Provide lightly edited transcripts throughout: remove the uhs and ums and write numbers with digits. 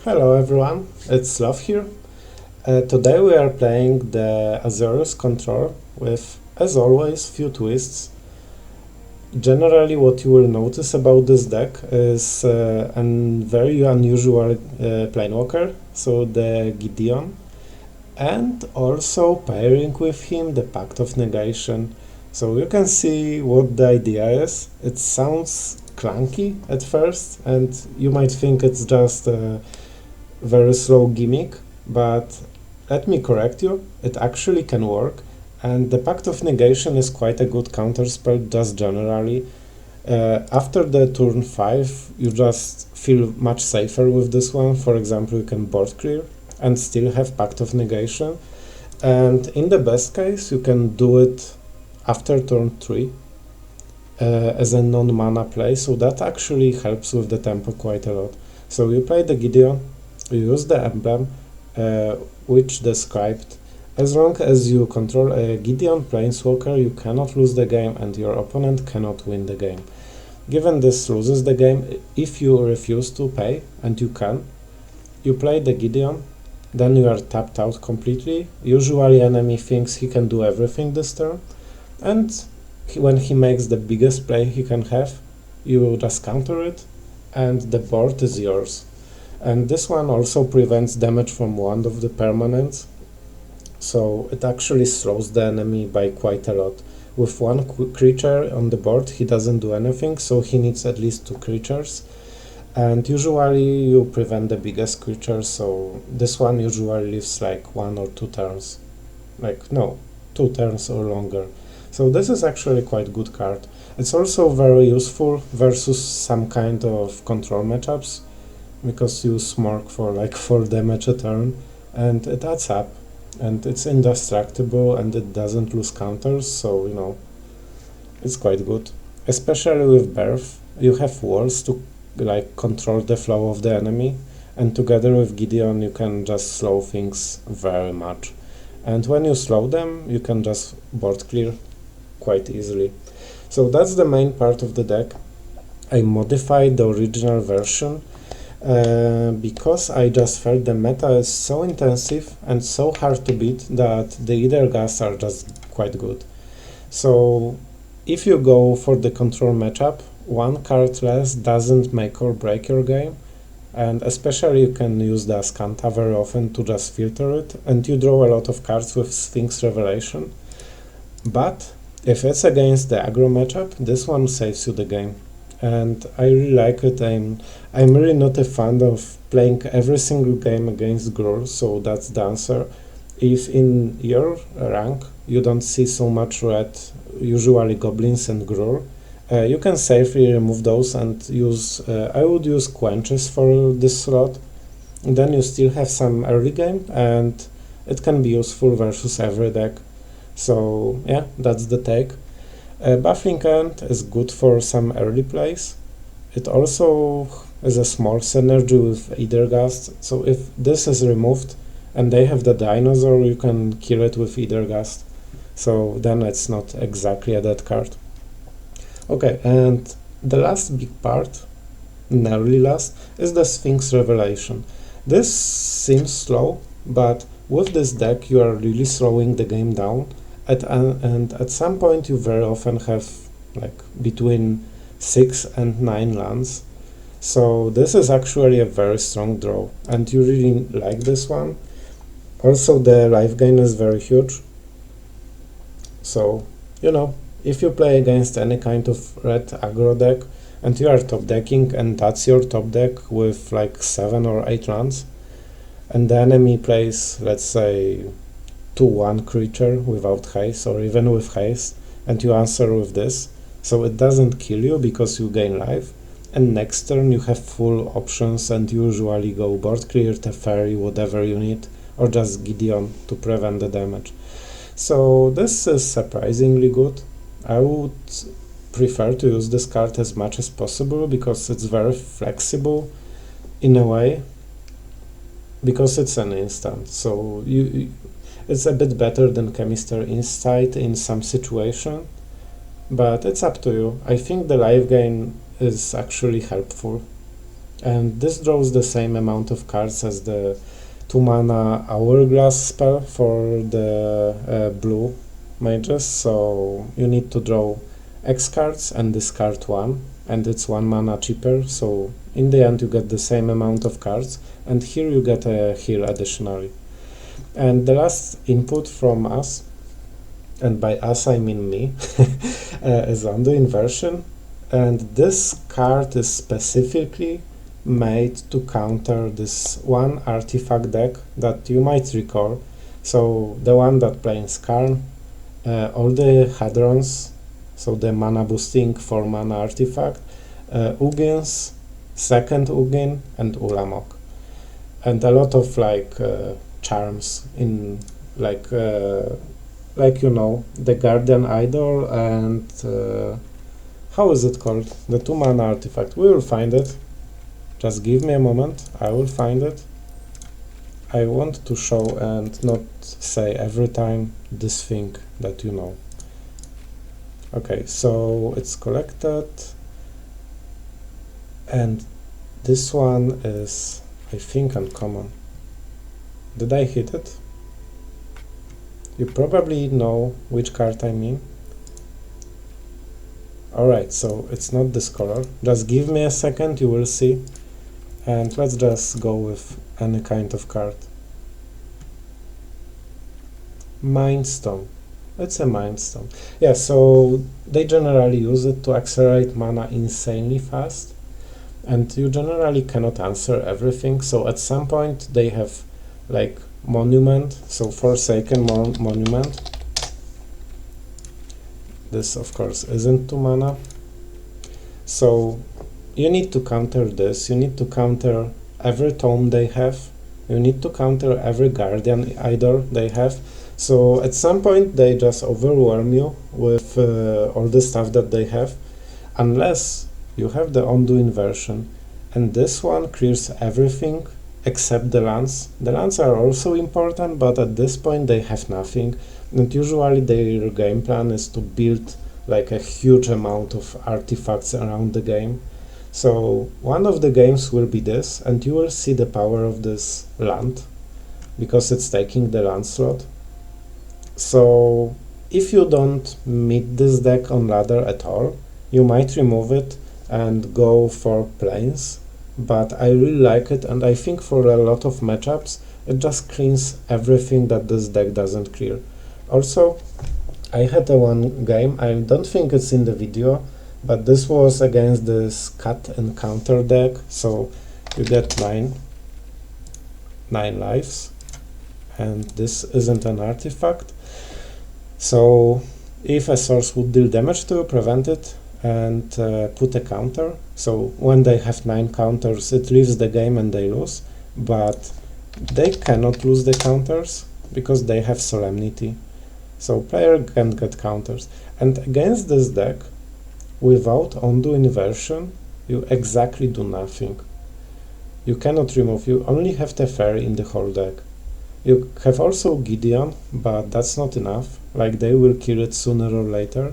Hello everyone, it's Sloth here. Today we are playing the Azorius control with, as always, few twists. Generally what you will notice about this deck is a very unusual planewalker, so the Gideon, and also pairing with him the Pact of Negation. So you can see what the idea is. It sounds clunky at first and you might think it's just a very slow gimmick, but let me correct you, it actually can work, and the Pact of Negation is quite a good counterspell just generally. After the turn 5, you just feel much safer with this one. For example, you can board clear and still have Pact of Negation, and in the best case, you can do it after turn 3 as a non-mana play, so that actually helps with the tempo quite a lot. So you play the Gideon, you use the emblem, which described, as long as you control a Gideon Planeswalker, you cannot lose the game and your opponent cannot win the game. Given this loses the game, if you refuse to pay, and you can, you play the Gideon, then you are tapped out completely. Usually enemy thinks he can do everything this turn, and when he makes the biggest play he can have, you just counter it, and the board is yours. And this one also prevents damage from one of the permanents, so it actually slows the enemy by quite a lot. With one creature on the board he doesn't do anything, so he needs at least 2 creatures, and usually you prevent the biggest creature, so this one usually lives like 1 or 2 turns. No, 2 turns or longer. So this is actually quite good card. It's also very useful versus some kind of control matchups, because you smork for like 4 damage a turn, and it adds up, and it's indestructible and it doesn't lose counters, so you know, it's quite good. Especially with Birth, you have walls to like control the flow of the enemy, and together with Gideon you can just slow things very much. And when you slow them, you can just board clear quite easily. So that's the main part of the deck. I modified the original version because I just felt the meta is so intensive and so hard to beat that the Either Gas are just quite good. So if you go for the control matchup, 1 card less doesn't make or break your game, and especially you can use the Ascanta very often to just filter it, and you draw a lot of cards with Sphinx Revelation. But if it's against the aggro matchup, this one saves you the game, and I really like it. I'm really not a fan of playing every single game against Gruul, so that's the answer. If in your rank you don't see so much red, usually goblins and Gruul, you can safely remove those and use, I would use Quenches for this slot. And then you still have some early game, and it can be useful versus every deck. So yeah, that's the take. Baffling End is good for some early plays. It also is a small synergy with Either Gast, so if this is removed and they have the dinosaur, you can kill it with Either Gast. So then it's not exactly a dead card. Okay, and the last big part, nearly last, is the Sphinx Revelation. This seems slow, but with this deck you are really slowing the game down, and at some point you very often have like between 6 and 9 lands. So this is actually a very strong draw, and you really like this one. Also the life gain is very huge. So, you know, if you play against any kind of red aggro deck and you are top decking and that's your top deck with like 7 or 8 lands, and the enemy plays, let's say, 2/1 creature without haste or even with haste, and you answer with this, so it doesn't kill you because you gain life, and next turn you have full options and usually go board clear, Teferi, whatever you need, or just Gideon to prevent the damage. So this is surprisingly good. I would prefer to use this card as much as possible because it's very flexible in a way, because it's an instant, so it's a bit better than Chemister Insight in some situation, but it's up to you. I think the life gain is actually helpful. and this draws the same amount of cards as the 2-mana Hourglass spell for the blue mages, so you need to draw X cards and discard 1, and it's 1 mana cheaper, so in the end you get the same amount of cards, and here you get a heal additionally. And the last input from us, and by us I mean me, is Undo Inversion, and this card is specifically made to counter this one artifact deck that you might recall. So the one that plays Karn, all the Hadrons, so the mana boosting 4-mana artifact, Ugins, second Ugin, and Ulamog, and a lot of like charms in like you know, the Guardian Idol and how is it called? The 2-mana artifact. We will find it. Just give me a moment. I will find it. I want to show and not say every time this thing that you know. Okay, so it's collected, and this one is, I think, uncommon. Did I hit it? You probably know which card I mean. Alright, so it's not this color. Just give me a second, you will see. And let's just go with any kind of card. Mind Stone. It's a Mind Stone. Yeah, so they generally use it to accelerate mana insanely fast. And you generally cannot answer everything, so at some point they have like Monument, so Forsaken Monument. This of course isn't 2 mana. So you need to counter this, you need to counter every tome they have, you need to counter every Guardian Idol they have. So at some point they just overwhelm you with all the stuff that they have, unless you have the Undo Inversion, and this one clears everything except the lands. The lands are also important, but at this point they have nothing, and usually their game plan is to build like a huge amount of artifacts around the game. So one of the games will be this, and you will see the power of this land, because it's taking the land slot. So if you don't meet this deck on ladder at all, you might remove it and go for planes, but I really like it, and I think for a lot of matchups it just cleans everything that this deck doesn't clear. Also, I had one game, I don't think it's in the video, but this was against this cut and counter deck, so you get 9 lives, and this isn't an artifact. So if a source would deal damage to you, prevent it and put a counter. So when they have 9 counters, it leaves the game and they lose, but they cannot lose the counters because they have Solemnity. So player can get counters. And against this deck, without Undo Inversion, you exactly do nothing. You cannot remove, you only have Teferi in the whole deck. You have also Gideon, but that's not enough, like they will kill it sooner or later.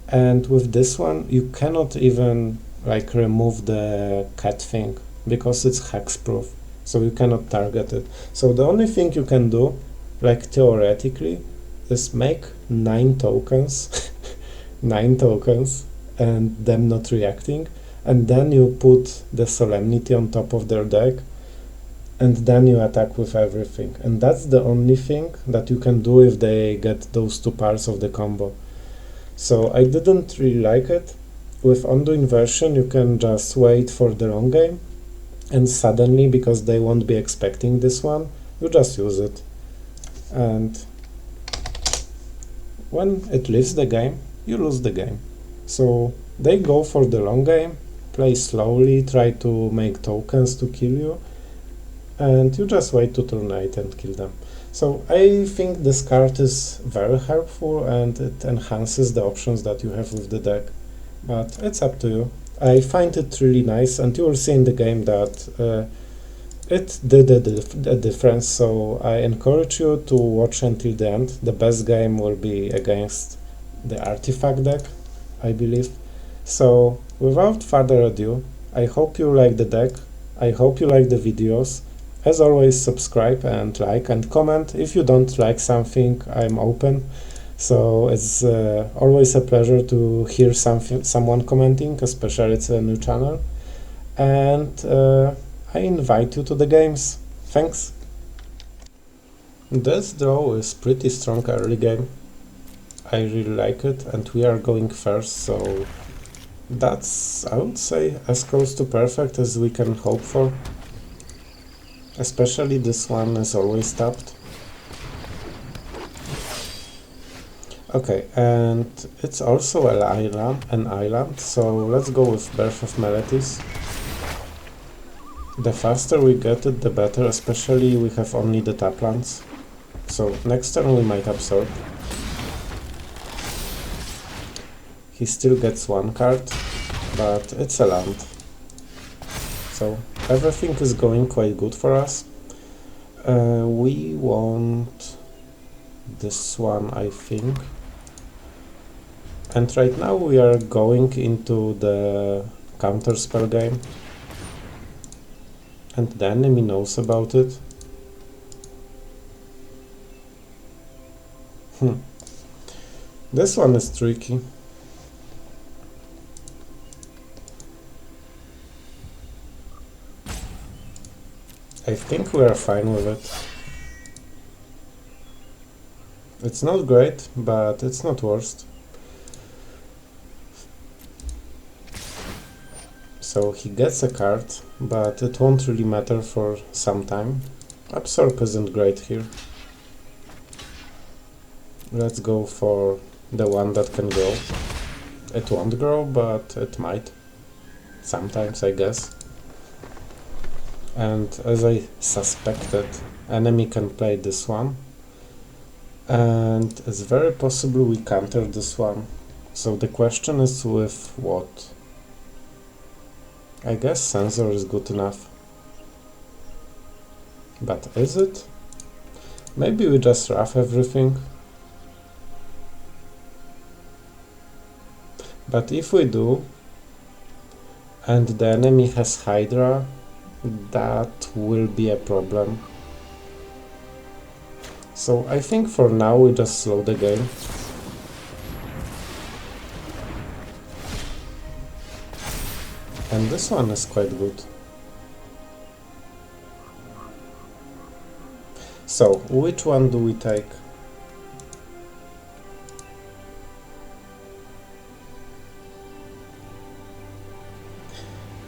And with this one, you cannot even like remove the cat thing, because it's hexproof, so you cannot target it. So the only thing you can do, like theoretically, is make 9 tokens, 9 tokens, and them not reacting, and then you put the Solemnity on top of their deck, and then you attack with everything. And that's the only thing that you can do if they get those 2 parts of the combo. So I didn't really like it. With Undo Inversion you can just wait for the long game, and suddenly, because they won't be expecting this one, you just use it. And when it leaves the game, you lose the game. So they go for the long game, play slowly, try to make tokens to kill you, and you just wait to turn 8 and kill them. So I think this card is very helpful, and it enhances the options that you have with the deck, but it's up to you. I find it really nice, and you will see in the game that it did a difference, so I encourage you to watch until the end. The best game will be against the artifact deck, I believe. So without further ado, I hope you like the deck, I hope you like the videos. As always, subscribe and like and comment. If you don't like something, I'm open. So it's always a pleasure to hear someone commenting, especially it's a new channel. And I invite you to the games. Thanks! This draw is pretty strong early game. I really like it, and we are going first, so that's, I would say, as close to perfect as we can hope for. Especially this one is always tapped. Okay, and it's also an island, so let's go with Birth of Meletis. The faster we get it, the better, especially we have only the tap lands. So next turn we might absorb. He still gets one card, but it's a land. So everything is going quite good for us. We want this one, I think. And right now we are going into the counterspell game. And the enemy knows about it. This one is tricky. I think we are fine with it. It's not great, but it's not worst. So he gets a card, but it won't really matter for some time. Absorb isn't great here. Let's go for the one that can grow. It won't grow, but it might. Sometimes, I guess. And as I suspected, enemy can play this one. And it's very possible we counter this one. So the question is with what? I guess Sensor is good enough. But is it? Maybe we just rough everything. But if we do, and the enemy has Hydra, that will be a problem. So I think for now we just slow the game. And this one is quite good. So, which one do we take?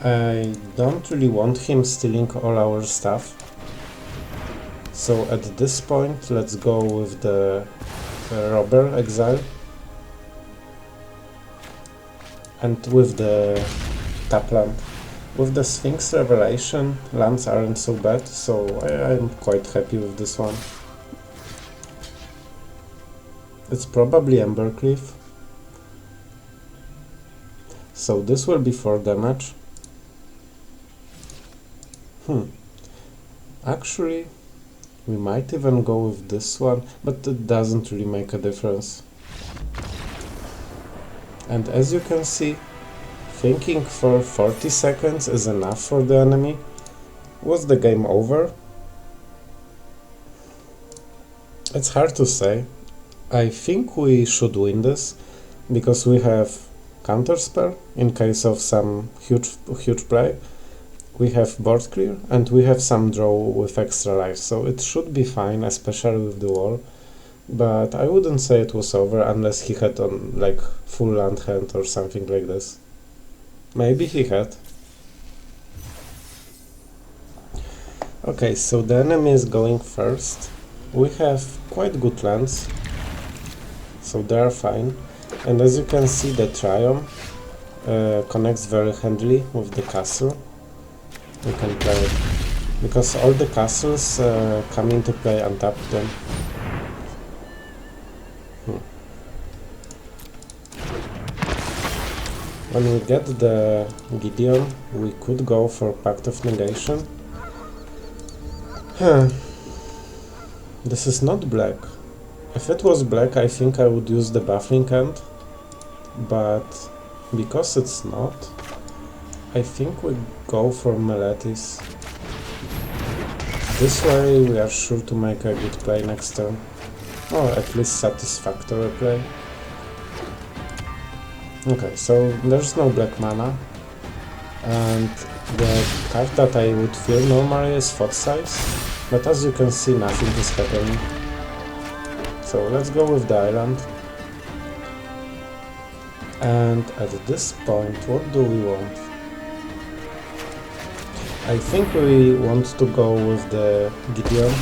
I don't really want him stealing all our stuff. So at this point, let's go with the Robber Exile. And with the tap land. With the Sphinx Revelation, lands aren't so bad, so I'm quite happy with this one. It's probably Embercleave. So this will be 4 damage. Actually, we might even go with this one, but it doesn't really make a difference. And as you can see, thinking for 40 seconds is enough for the enemy. Was the game over? It's hard to say. I think we should win this, because we have counterspell in case of some huge play. We have board clear, and we have some draw with extra life, so it should be fine, especially with the wall. But I wouldn't say it was over unless he had on like full land hand or something like this. Maybe he had. Okay, so the enemy is going first. We have quite good lands, so they are fine. And as you can see, the Triumph connects very handily with the castle. We can play it, because all the castles come into play untap them. When we get the Gideon, we could go for Pact of Negation. This is not black. If it was black, I think I would use the Baffling Hand, but because it's not, I think we go for Meletis. This way we are sure to make a good play next turn, or at least satisfactory play. Okay, so there's no black mana, and the card that I would feel normally is Thought Size, but as you can see nothing is happening. So let's go with the island. And at this point, what do we want? I think we want to go with the Gideon.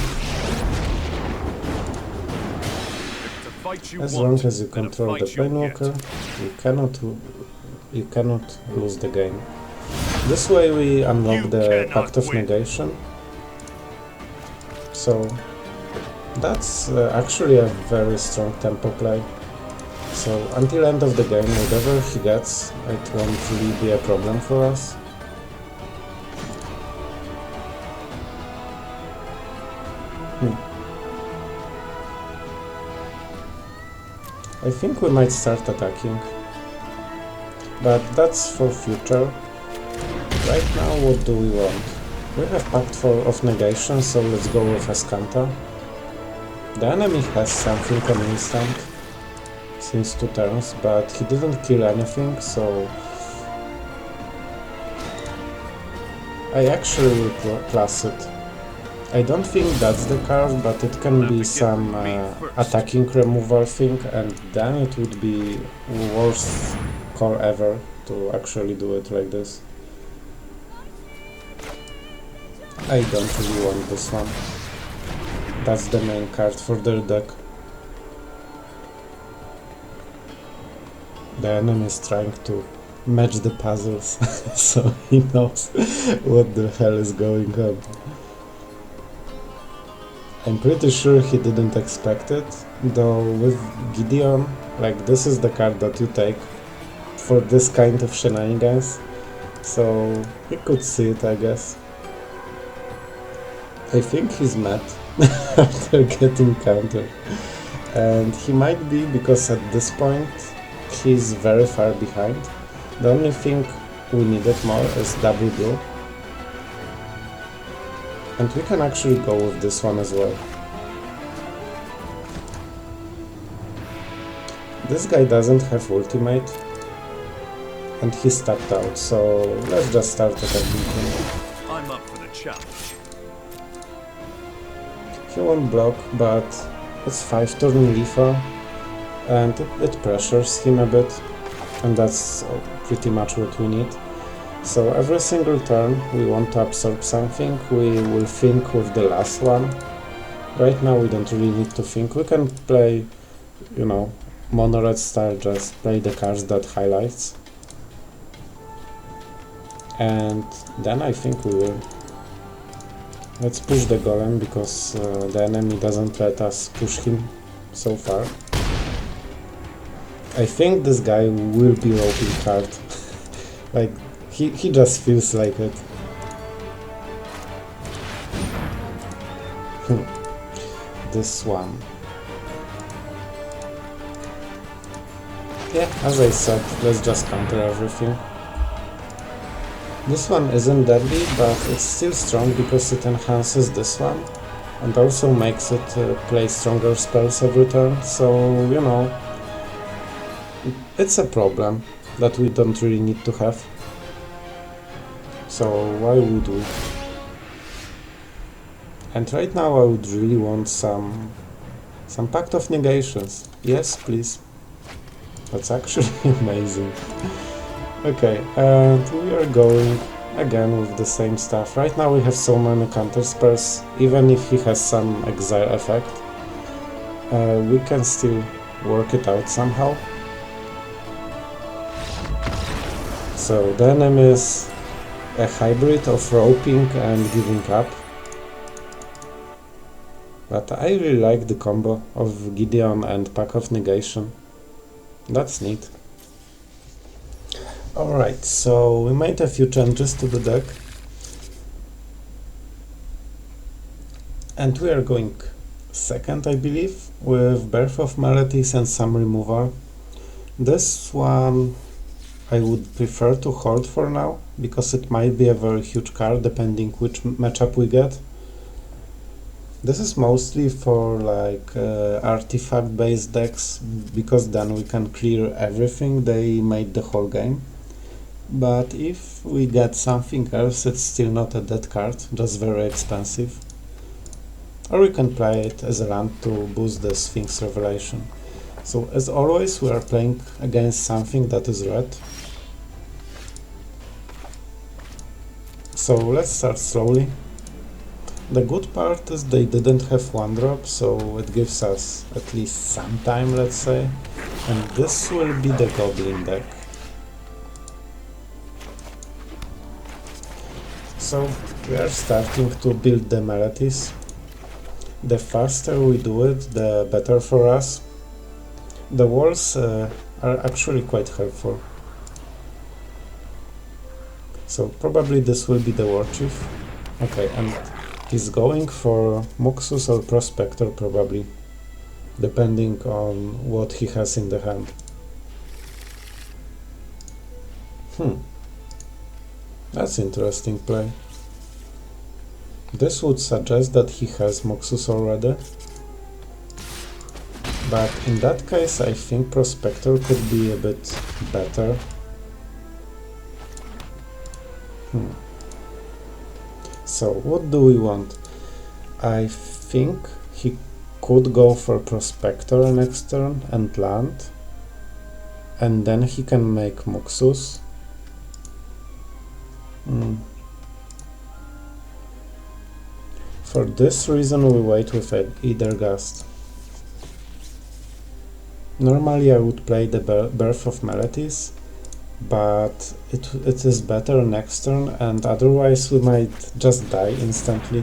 As long as you control the Planewalker, you cannot lose the game. This way we unlock the Pact of Negation. So that's actually a very strong tempo play. So until end of the game, whatever he gets, it won't really be a problem for us. I think we might start attacking, but that's for future. Right now, what do we want? We have Pact of Negation, so let's go with Escanta. The enemy has something on instant since 2 turns, but he didn't kill anything, so I actually will plus it. I don't think that's the card, but it can be some attacking removal thing, and then it would be worst call ever to actually do it like this. I don't really want this one. That's the main card for their deck. The enemy is trying to match the puzzles, so he knows what the hell is going on. I'm pretty sure he didn't expect it, though with Gideon, like this is the card that you take for this kind of shenanigans, so he could see it, I guess. I think he's mad after getting countered, and he might be because at this point he's very far behind. The only thing we needed more is double blue. And we can actually go with this one as well. This guy doesn't have ultimate, and he's tapped out, so let's just start attacking him. I'm up for the challenge. He won't block, but it's 5-turn lethal, and it pressures him a bit, and that's pretty much what we need. So every single turn we want to absorb something, we will think with the last one. Right now we don't really need to think, we can play, you know, mono red style, just play the cards that highlights. And then I think we will. Let's push the golem, because the enemy doesn't let us push him so far. I think this guy will be roping hard. Like, he just feels like it. This one. Yeah, as I said, let's just counter everything. This one isn't deadly, but it's still strong because it enhances this one and also makes it play stronger spells every turn, so, you know, it's a problem that we don't really need to have. So why would we? And right now I would really want some Pact of Negations. Yes, please. That's actually amazing. Okay, and we are going again with the same stuff. Right now we have so many counter spells, even if he has some exile effect. We can still work it out somehow. So the enemy is a hybrid of roping and giving up. But I really like the combo of Gideon and Pact of Negation. That's neat. Alright, so we made a few changes to the deck. And we are going second, I believe, with Birth of Melodies and some removal. This one I would prefer to hold for now, because it might be a very huge card depending which matchup we get. This is mostly for like artifact based decks, because then we can clear everything they made the whole game. But if we get something else, it's still not a dead card, just very expensive. Or we can play it as a land to boost the Sphinx Revelation. So as always, we are playing against something that is red. So let's start slowly. The good part is they didn't have one drop, so it gives us at least some time, let's say. And this will be the Goblin deck. So we are starting to build the melodies. The faster we do it, the better for us. The walls are actually quite helpful. So probably this will be the War Chief. Okay, and he's going for Muxus or Prospector probably, depending on what he has in the hand. That's interesting play. This would suggest that he has Muxus already. But in that case, I think Prospector could be a bit better. So, what do we want? I think he could go for Prospector next turn and land. And then he can make Muxus. For this reason, we wait with either Gust. Normally I would play the Birth of Melodies, but it is better next turn, and otherwise we might just die instantly.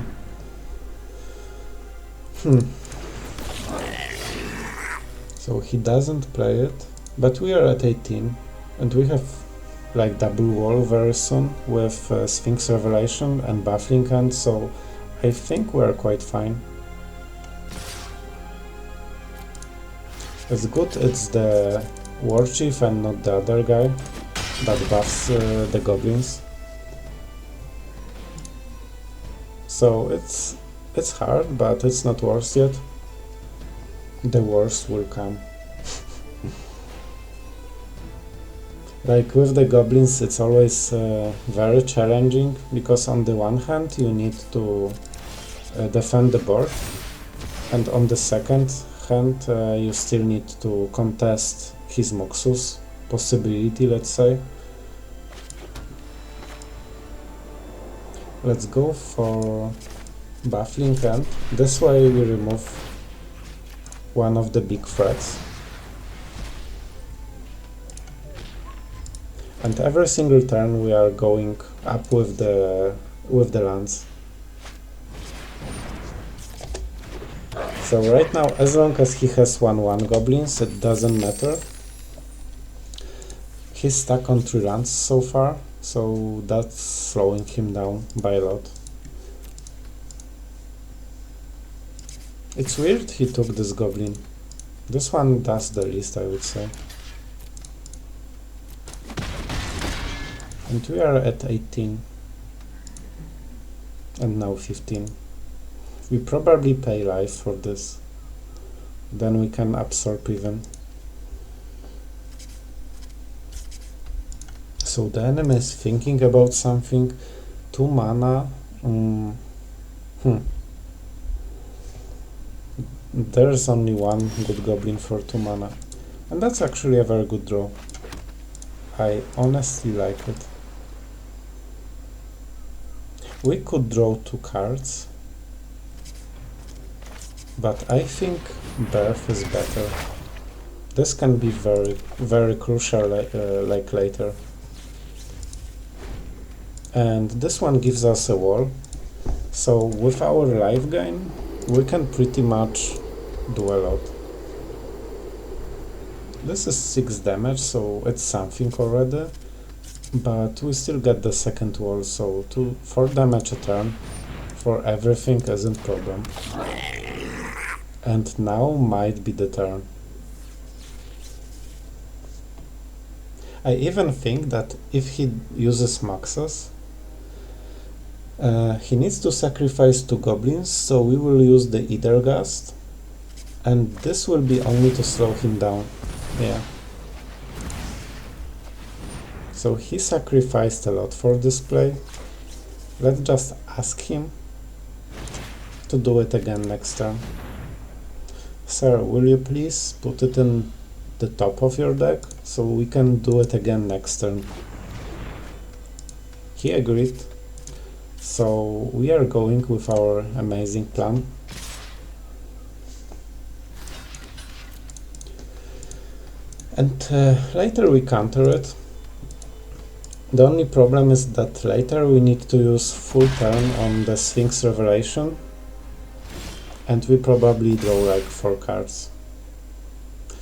So he doesn't play it, but we are at 18, and we have like double wall very soon with Sphinx Revelation and Baffling Hand, so I think we are quite fine. It's good it's the War Chief and not the other guy that buffs the goblins. So it's hard, but it's not worse yet. The worst will come. Like with the goblins, it's always very challenging, because on the one hand you need to defend the board, and on the second hand you still need to contest his Muxus possibility, let's say. Let's go for Baffling Hand. This way we remove one of the big threats. And every single turn we are going up with the lands. So right now, as long as he has 1/1 goblins, it doesn't matter. He's stuck on 3 lands so far, so that's slowing him down by a lot. It's weird he took this goblin. This one does the least, I would say. And we are at 18. And now 15. We probably pay life for this. Then we can absorb even. So the enemy is thinking about something. 2 mana. There's only one good goblin for 2 mana. And that's actually a very good draw. I honestly like it. We could draw 2 cards, but I think Birth is better. This can be very, very crucial like later. And this one gives us a wall, so with our life gain we can pretty much do a lot. This is 6 damage, so it's something already. But we still get the second wall, so 4 damage a turn for everything isn't problem. And now might be the turn. I even think that if he uses Maxos, he needs to sacrifice 2 goblins, so we will use the Ethergast, and this will be only to slow him down. Yeah. So he sacrificed a lot for this play. Let's just ask him to do it again next turn. Sir, will you please put it in the top of your deck so we can do it again next turn? He agreed. So we are going with our amazing plan. And later we counter it. The only problem is that later we need to use full turn on the Sphinx Revelation, and we probably draw like 4 cards.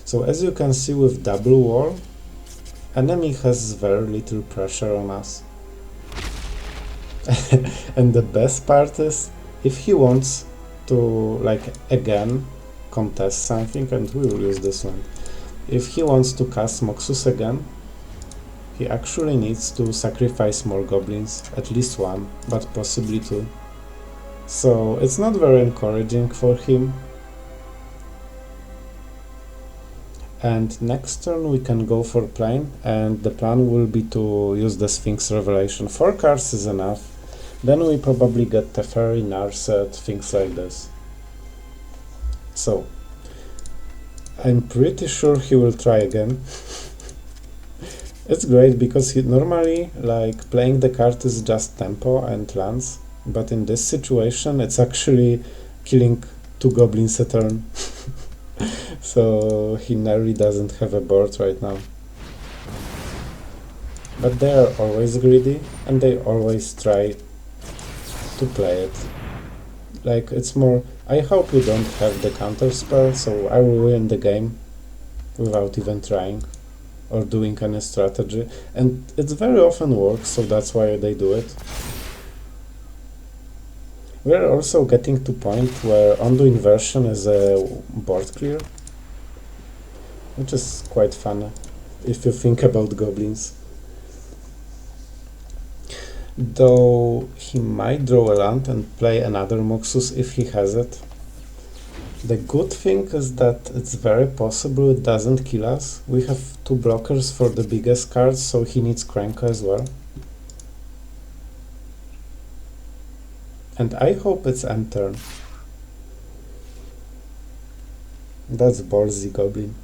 So as you can see, with double wall, enemy has very little pressure on us. And the best part is, if he wants to like again contest something, and we will use this one, if he wants to cast Moxus again, he actually needs to sacrifice more goblins, at least 1, but possibly 2. So it's not very encouraging for him. And next turn we can go for plane, and the plan will be to use the Sphinx Revelation. 4 cards is enough. Then we probably get Teferi, Narset, things like this. So I'm pretty sure he will try again. It's great because he normally, like, playing the card is just tempo and lands, but in this situation it's actually killing 2 goblins a turn. So he nearly doesn't have a board right now. But they are always greedy and they always try to play it. Like, it's more, I hope you don't have the counter spell, so I will win the game without even trying or doing any strategy, and it very often works, so that's why they do it. We are also getting to point where Undo Inversion is a board clear, which is quite funny if you think about goblins. Though he might draw a land and play another Moxus if he has it. The good thing is that it's very possible it doesn't kill us. We have 2 blockers for the biggest cards, so he needs Krenko as well. And I hope it's end turn. That's ballsy goblin.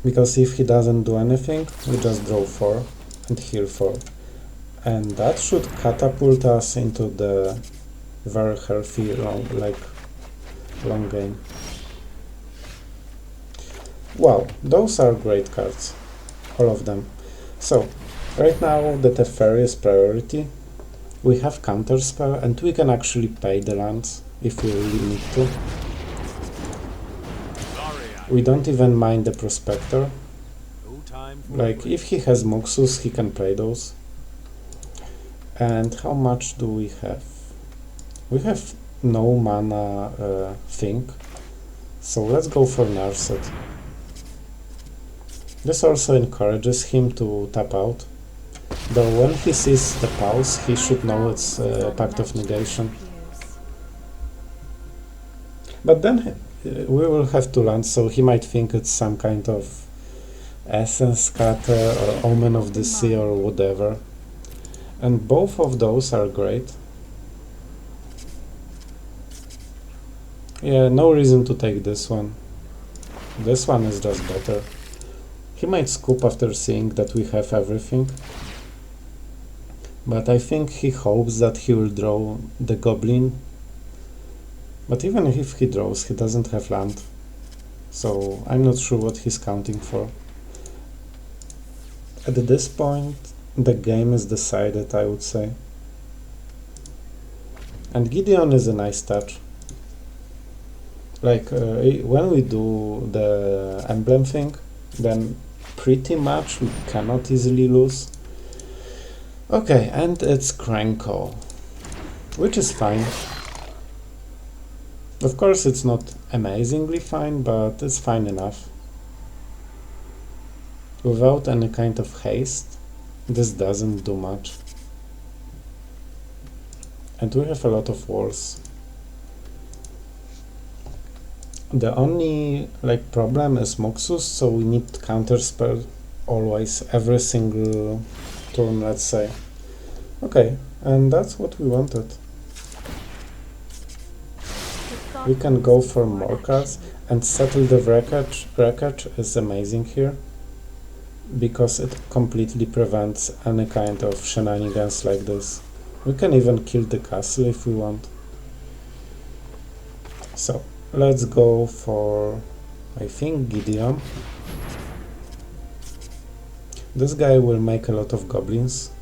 Because if he doesn't do anything, we just draw 4 and heal 4. And that should catapult us into the very healthy long game. Wow, those are great cards, all of them. So, right now the Teferi is priority. We have counterspell and we can actually pay the lands if we really need to. We don't even mind the Prospector. Like, if he has Moxus, he can play those. And how much do we have? We have no mana thing, so let's go for Narset. This also encourages him to tap out, though when he sees the pulse he should know it's Pact of Negation. But then we will have to land, so he might think it's some kind of Essence Scatter or Omen of the Sea or whatever. And both of those are great. Yeah, no reason to take this one. This one is just better. He might scoop after seeing that we have everything. But I think he hopes that he will draw the Goblin. But even if he draws, he doesn't have land. So I'm not sure what he's counting for. At this point, the game is decided, I would say. And Gideon is a nice touch. Like, when we do the emblem thing, then pretty much we cannot easily lose. Okay, and it's Krenko, which is fine. Of course, it's not amazingly fine, but it's fine enough. without any kind of haste, this doesn't do much. And we have a lot of wars. The only problem is Moxus, so we need counterspell always, every single turn, let's say. Okay, and that's what we wanted. We can go for more cards, and Settle the Wreckage. Wreckage is amazing here, because it completely prevents any kind of shenanigans like this. We can even kill the castle if we want. So, let's go for, I think, Gideon. This guy will make a lot of goblins.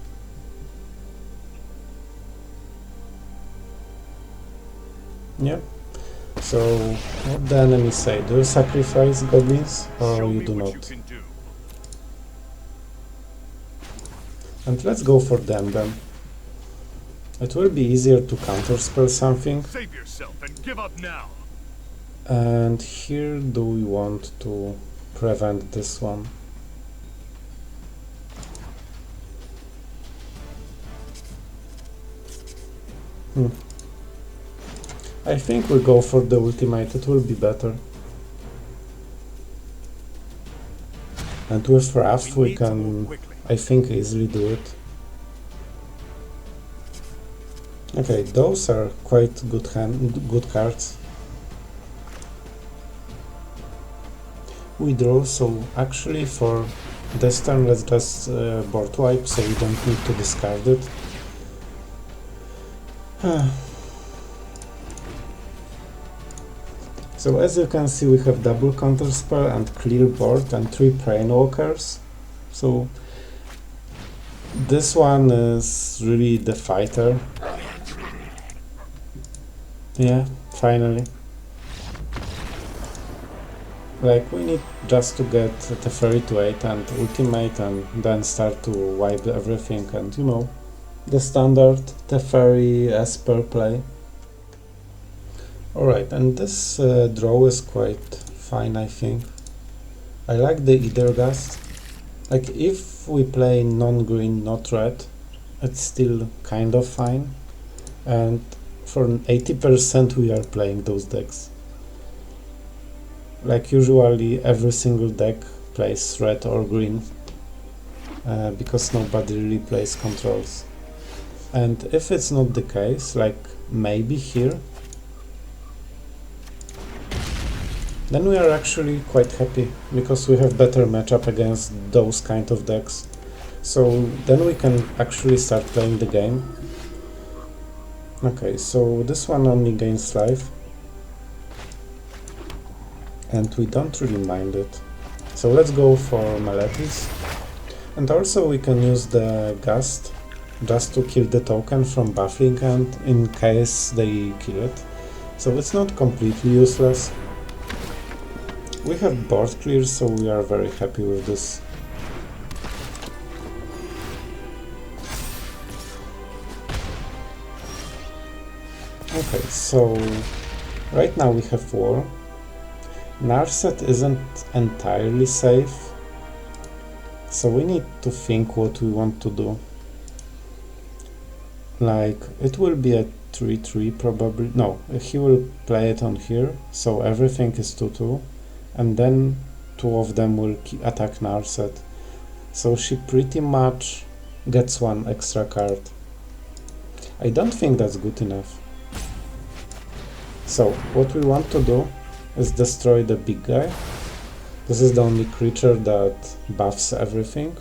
Yeah. So, what the enemy say? Do you sacrifice goblins or you do not? And let's go for them then. It will be easier to counterspell something. Save yourself and give up now. And here do we want to prevent this one? I think we'll go for the ultimate, it will be better. And with Wrath we can, I think, easily do it. Okay, those are quite good cards. We draw, so actually for this turn let's just board wipe, so we don't need to discard it. So as you can see, we have double counterspell and clear board and 3 Planewalkers. So this one is really the fighter. Yeah, finally. We need just to get the Fairy to 8 and ultimate and then start to wipe everything, and you know, the standard Teferi Esper play. Alright, and this draw is quite fine, I think. I like the Ethergast. If we play non-green, not red, it's still kind of fine. And for 80% we are playing those decks. Usually every single deck plays red or green, because nobody really plays controls. And if it's not the case, maybe here, then we are actually quite happy, because we have better matchup against those kind of decks. So then we can actually start playing the game. Okay, so this one only gains life, and we don't really mind it. So let's go for Meletis. And also we can use the Gust just to kill the token from buffering and in case they kill it. So it's not completely useless. We have board clear, so we are very happy with this. Okay, so right now we have war. Narset isn't entirely safe, so we need to think what we want to do. It will be a 3-3 probably. No, he will play it on here, so everything is 2-2, and then 2 of them will attack Narset. So she pretty much gets 1 extra card. I don't think that's good enough. So what we want to do is destroy the big guy. This is the only creature that buffs everything.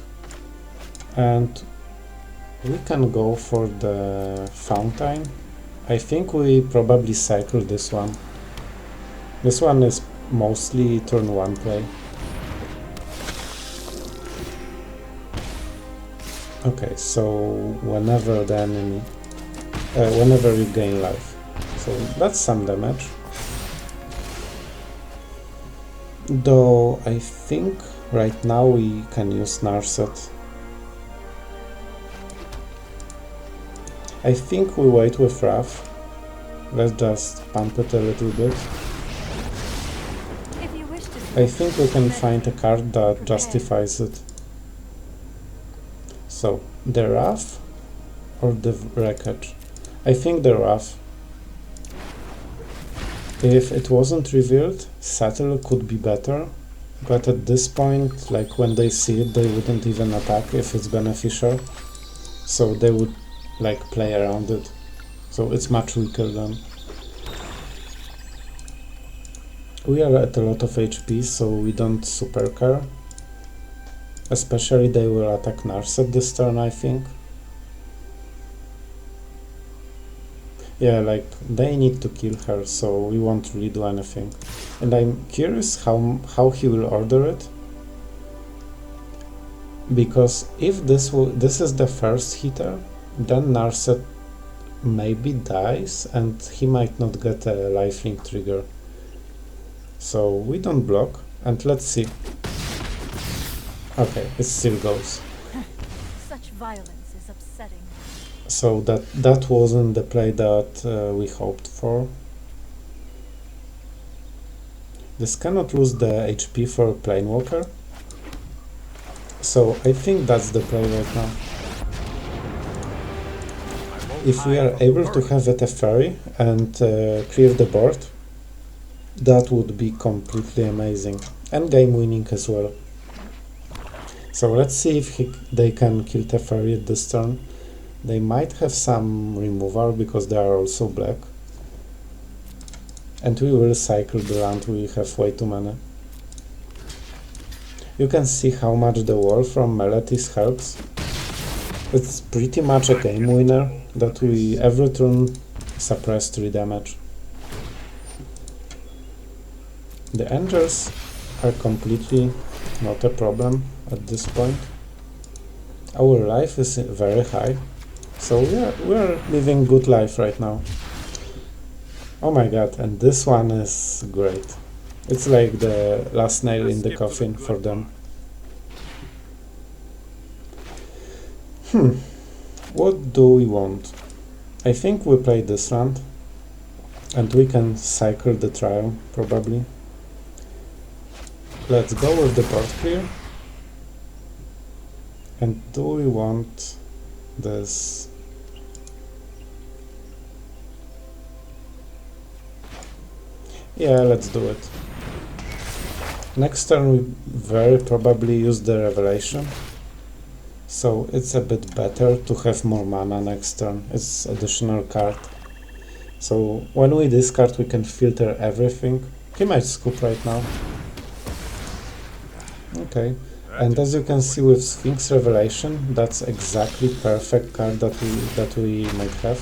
And we can go for the Fountain. I think we probably cycle this one. This one is mostly turn 1 play. Okay, so whenever the enemy, whenever you gain life. So that's some damage. Though I think right now we can use Narset. I think we wait with Wrath. Let's just pump it a little bit. I think we can find a card that justifies it. So, the Wrath or the Wreckage? I think the Wrath. If it wasn't revealed, Settle could be better, but at this point, like when they see it, they wouldn't even attack if it's beneficial. So they would like play around it. So it's much weaker than. We are at a lot of HP, so we don't super care. Especially they will attack Narset this turn, I think. Yeah, like, they need to kill her, so we won't really do anything. And I'm curious how he will order it. Because if this is the first hitter, then Narset maybe dies, and he might not get a lifelink trigger. So we don't block, and let's see. Okay, it still goes. Such violence is upsetting. So that wasn't the play that we hoped for. This cannot lose the HP for Planewalker. So I think that's the play right now. If we are able to have a Teferi and clear the board, that would be completely amazing. And game winning as well. So let's see if they can kill Teferi at this turn. They might have some removal because they are also black. And we will cycle the land, we have way too many. You can see how much the wall from Meletis helps. It's pretty much a game winner that we every turn suppress 3 damage. The angels are completely not a problem at this point. Our life is very high, so we are living good life right now. Oh my god, and this one is great. It's like the last nail in the coffin for them. What do we want? I think we play this land, and we can cycle the trial, probably. Let's go with the board clear. And do we want this? Yeah, let's do it. Next turn we very probably use the Revelation. So it's a bit better to have more mana next turn. It's additional card. So when we discard we can filter everything. He might scoop right now. Okay. And as you can see with Sphinx Revelation, that's exactly perfect card that we might have.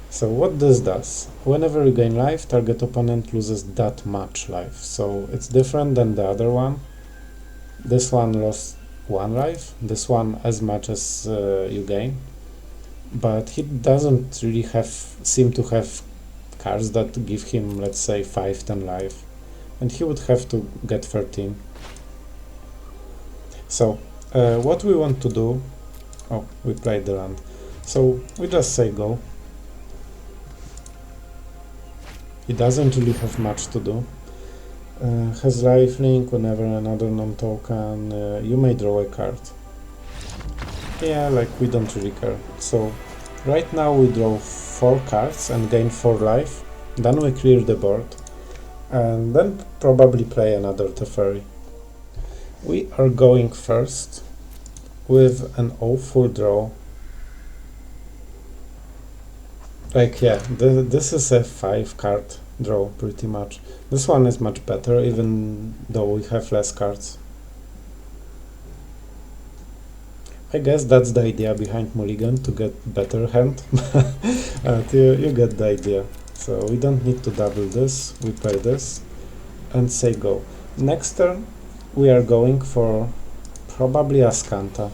So what this does, whenever you gain life, target opponent loses that much life. So it's different than the other one. This one lost 1 life, this one as much as you gain. But he doesn't really seem to have cards that give him, let's say, 5-10 life. And he would have to get 13. So, what we want to do... Oh, we played the land. So, we just say go. He doesn't really have much to do. Has lifelink whenever another non-token, you may draw a card. Yeah, like, we don't really care. So, right now we draw 4 cards and gain 4 life. Then we clear the board. And then probably play another Teferi. We are going first with an awful draw. Like, yeah, this is a 5 card draw pretty much. This one is much better even though we have less cards. I guess that's the idea behind Mulligan, to get better hand. You get the idea. So we don't need to double this, we play this and say go. Next turn we are going for probably Ascanta,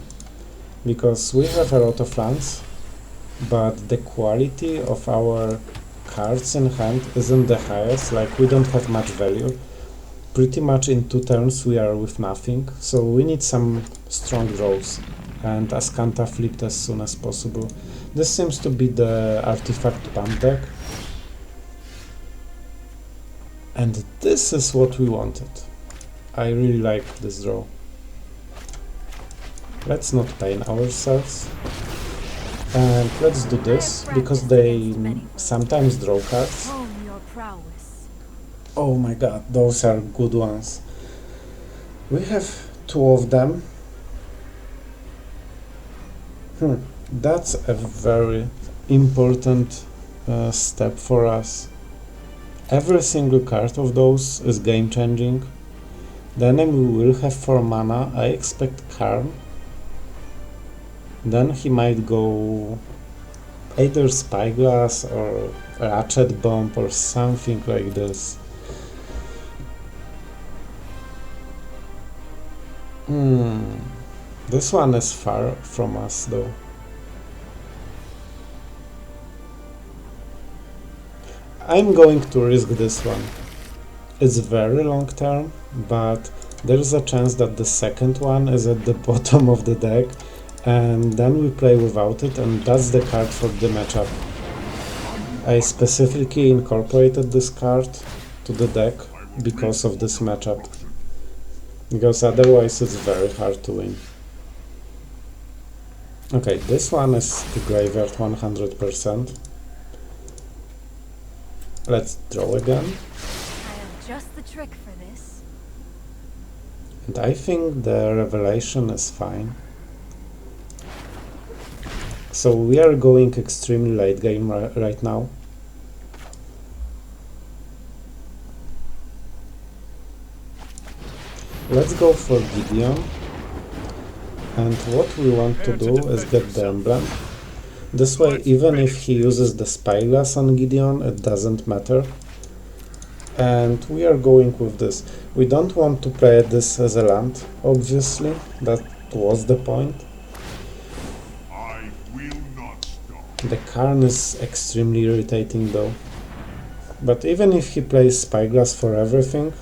because we have a lot of lands, but the quality of our cards in hand isn't the highest, like we don't have much value. Pretty much in 2 turns we are with nothing, so we need some strong draws, and Ascanta flipped as soon as possible. This seems to be the artifact pump deck, and this is what we wanted. I really like this draw. Let's not pain ourselves. And let's do this, because they sometimes draw cards. Hone your prowess. Oh my god, those are good ones. We have two of them. That's a very important step for us. Every single card of those is game changing. The enemy will have 4 mana, I expect Karn. Then he might go either Spyglass or Ratchet Bomb or something like this. This one is far from us though. I'm going to risk this one. It's very long term, but there's a chance that the second one is at the bottom of the deck, and then we play without it, and that's the card for the matchup. I specifically incorporated this card to the deck because of this matchup, because otherwise it's very hard to win. Okay, this one is the graveyard 100%. Let's draw again. I have just the trick for this. And I think the revelation is fine. So we are going extremely late game right now. Let's go for Gideon. And what we want to do is get the emblem. This way, even if he uses the Spyglass on Gideon, it doesn't matter. And we are going with this. We don't want to play this as a land, obviously. That was the point. I will not stop. The Karn is extremely irritating though. But even if he plays Spyglass for everything,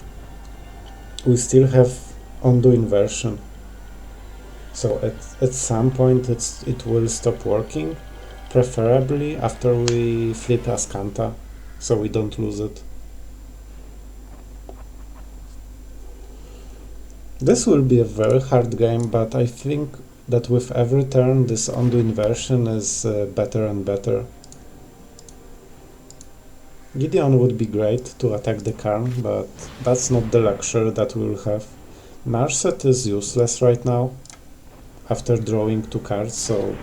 we still have undo inversion. So at some point it will stop working, preferably after we flip Ascanta, so we don't lose it. This will be a very hard game, but I think that with every turn this undo inversion is better and better. Gideon would be great to attack the Karn, but that's not the luxury that we will have. Narset is useless right now, after drawing 2 cards, so...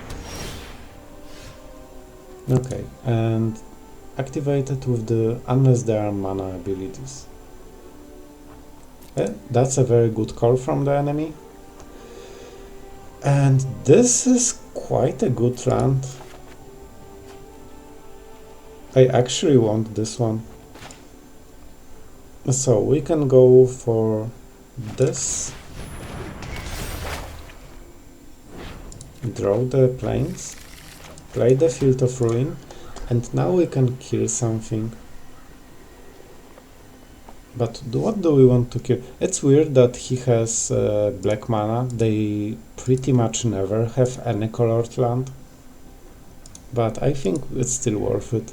Okay, and activate it with the unless there are mana abilities. That's a very good call from the enemy. And this is quite a good land. I actually want this one. So we can go for this. Draw the planes. Play the Field of Ruin. And now we can kill something. But what do we want to kill? It's weird that he has black mana. They pretty much never have any colored land. But I think it's still worth it.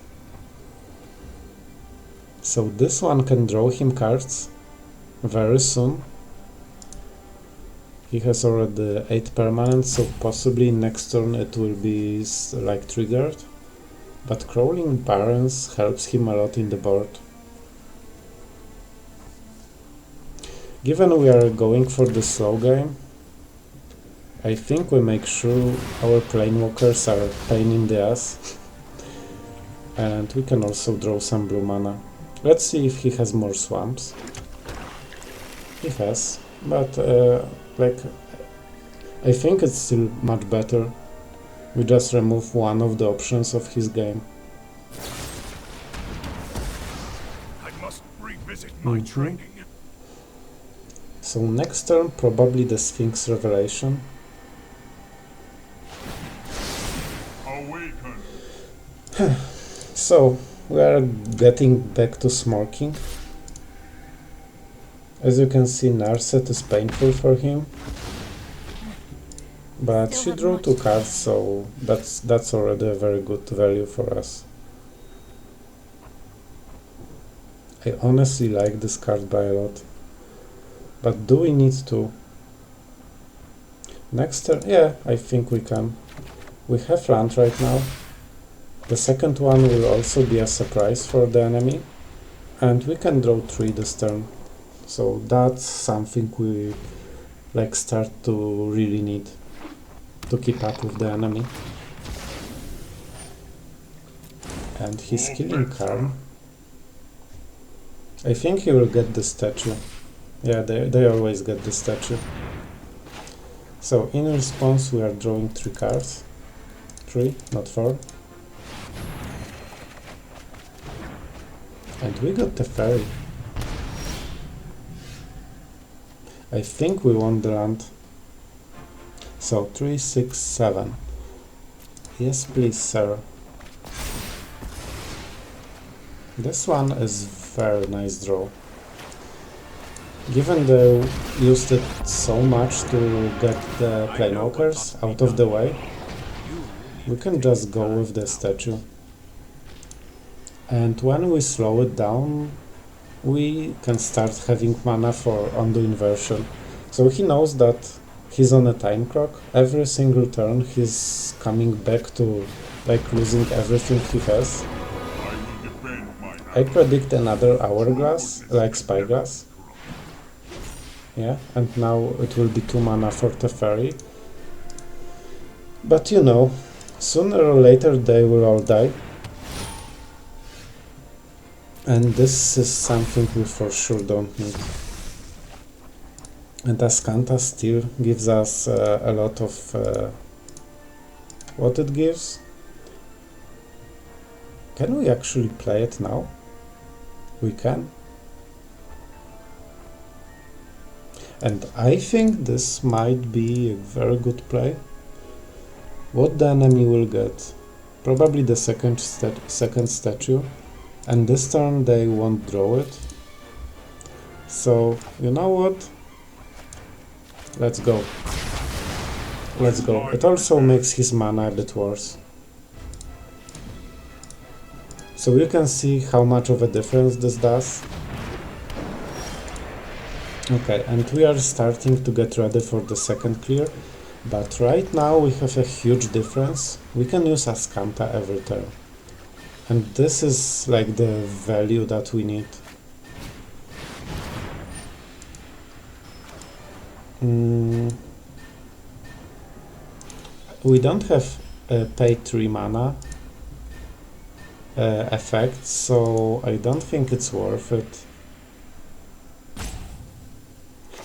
So this one can draw him cards very soon. He has already 8 permanents, so possibly next turn it will be like triggered. But Crawling Barrens helps him a lot in the board. Given we are going for the slow game, I think we make sure our Planewalkers are a pain in the ass. And we can also draw some blue mana. Let's see if he has more swamps. He has, but like, I think it's still much better. We just remove one of the options of his game. I must revisit my training. So next turn, probably the Sphinx Revelation. Awaken. So, we are getting back to Smorking. As you can see, Narset is painful for him. But she drew 2 cards, so that's already a very good value for us. I honestly like this card by a lot. But do we need to? Next turn, yeah, I think we can. We have land right now. The second one will also be a surprise for the enemy. And we can draw 3 this turn. So that's something we like start to really need to keep up with the enemy. And he's killing Karn. I think he will get the statue. Yeah, they always get the statue. So in response we are drawing 3 cards. 3, not 4. And we got the fairy. I think we won the land. So 3, 6, 7. Yes, please, sir. This one is very nice draw. Given they used it so much to get the planewalkers out of the way, we can just go with the statue. And when we slow it down, we can start having mana for undo inversion. So he knows that he's on a time clock. Every single turn he's coming back to like losing everything he has. I predict another hourglass, like spyglass. Yeah, and now it will be 2 mana for Teferi. But you know, sooner or later they will all die. And this is something we for sure don't need. And Ascanta still gives us a lot of what it gives. Can we actually play it now? We can. And I think this might be a very good play. What the enemy will get? Probably the second statue. And this turn they won't draw it. So, you know what? Let's go. Let's go. It also makes his mana a bit worse. So you can see how much of a difference this does. Okay, and we are starting to get ready for the second clear. But right now we have a huge difference. We can use Ascanta every turn. And this is like the value that we need. We don't have pay 3 mana effect, so I don't think it's worth it.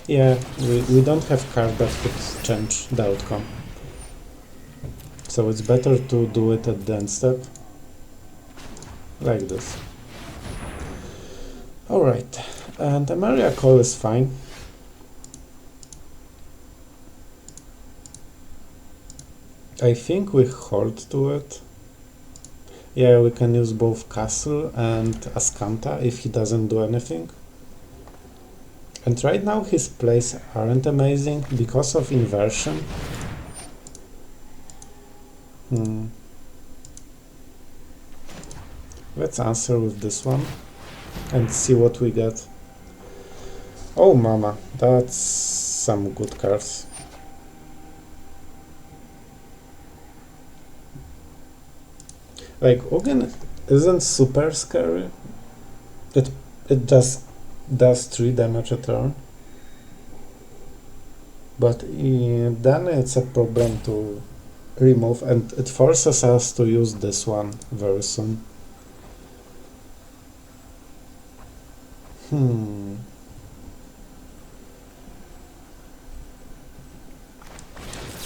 Yeah, we don't have card that could change the outcome. So it's better to do it at the end step. Like this. Alright, and the Maria Call is fine. I think we hold to it. Yeah, we can use both Castle and Ascanta if he doesn't do anything. And right now his plays aren't amazing because of inversion. Let's answer with this one and see what we get. Oh mama, that's some good cards. Like Ugin isn't super scary. It just does 3 damage a turn. But then it's a problem to remove, and it forces us to use this one very soon.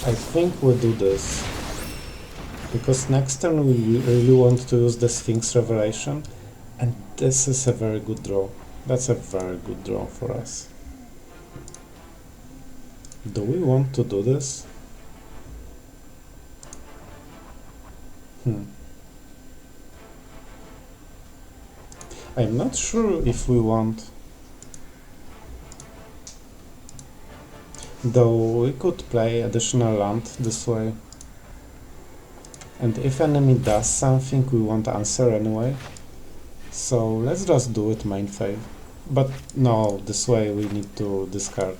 I think we'll do this. Because next turn we really want to use the Sphinx Revelation, and this is a very good draw. That's a very good draw for us. Do we want to do this? I'm not sure if we want. Though we could play additional land this way. And if enemy does something, we won't answer anyway. So let's just do it main phase. But no, this way we need to discard.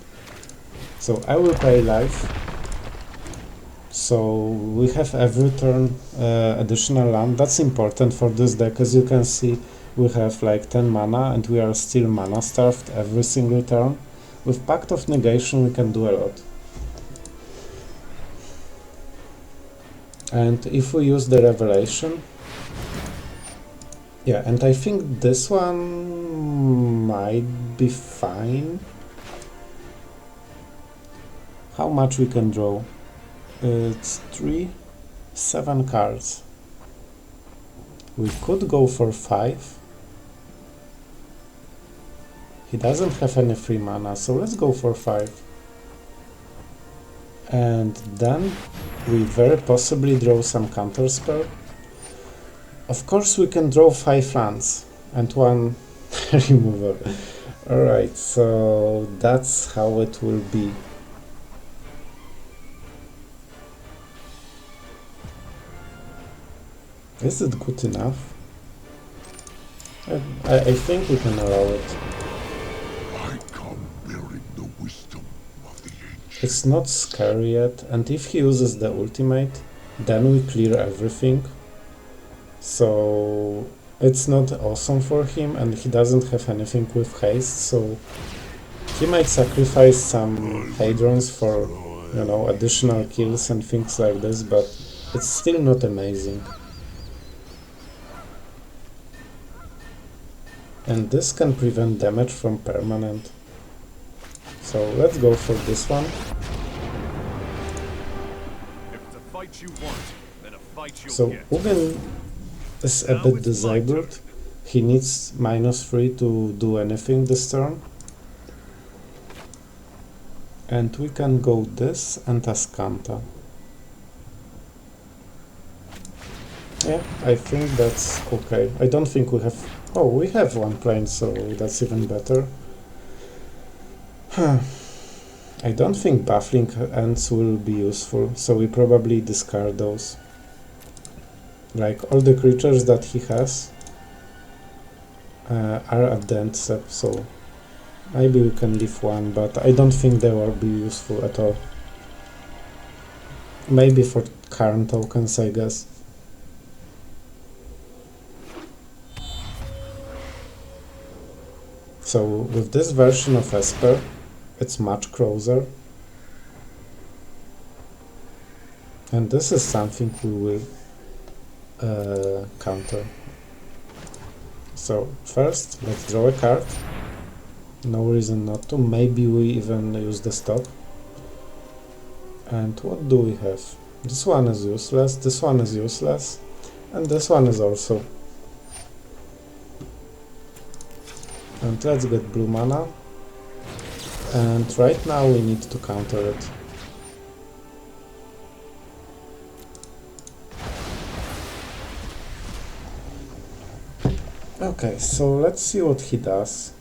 So I will play life. So we have every turn additional land. That's important for this deck. As you can see, we have like 10 mana and we are still mana starved every single turn. With Pact of Negation we can do a lot. And if we use the Revelation, yeah, and I think this one might be fine. How much we can draw? It's 7 cards. We could go for 5. He doesn't have any free mana, so let's go for 5. And then we very possibly draw some counter spell. Of course we can draw 5 lands and 1 removal. Alright, so that's how it will be. Is it good enough? I think we can allow it. I come bearing the wisdom of the ancients. It's not scary yet, and if he uses the ultimate, then we clear everything. So it's not awesome for him, and he doesn't have anything with haste, so he might sacrifice some Hadrons for, you know, additional kills and things like this, but it's still not amazing. And this can prevent damage from permanent. So let's go for this one. If it's a fight you want, then a fight you'll So get. Ugin is a bit disabled. He needs -3 to do anything this turn. And we can go this and Ascanta. Yeah, I think that's okay. I don't think we have... Oh, we have 1 plane, so that's even better. I don't think baffling ends will be useful, so we probably discard those. Like, all the creatures that he has are at the end step, so maybe we can leave 1, but I don't think they will be useful at all. Maybe for current tokens, I guess. So with this version of Esper, it's much closer. And this is something we will counter. So first, let's draw a card. No reason not to. Maybe we even use the stop. And what do we have? This one is useless, this one is useless, and this one is also. And let's get blue mana. And right now we need to counter it. Okay, so let's see what he does.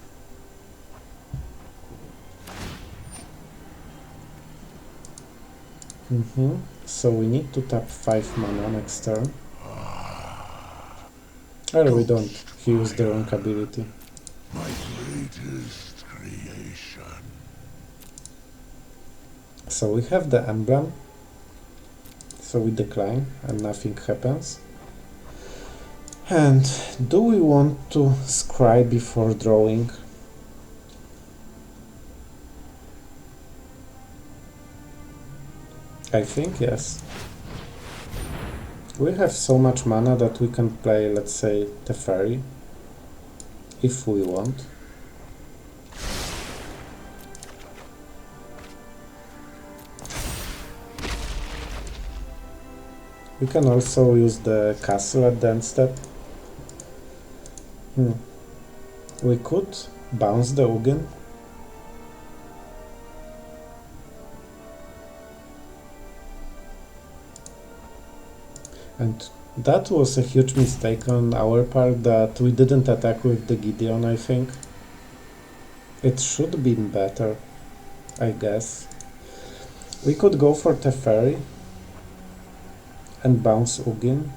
So we need to tap 5 mana next turn. Or we don't. He used the wrong ability. My greatest creation. So we have the emblem. So we decline and nothing happens. And do we want to scry before drawing? I think yes. We have so much mana that we can play, let's say, Teferi, if we want. We can also use the castle at the end step. We could bounce the Ugin. And that was a huge mistake on our part, that we didn't attack with the Gideon, I think. It should have been better, I guess. We could go for Teferi and bounce Ugin.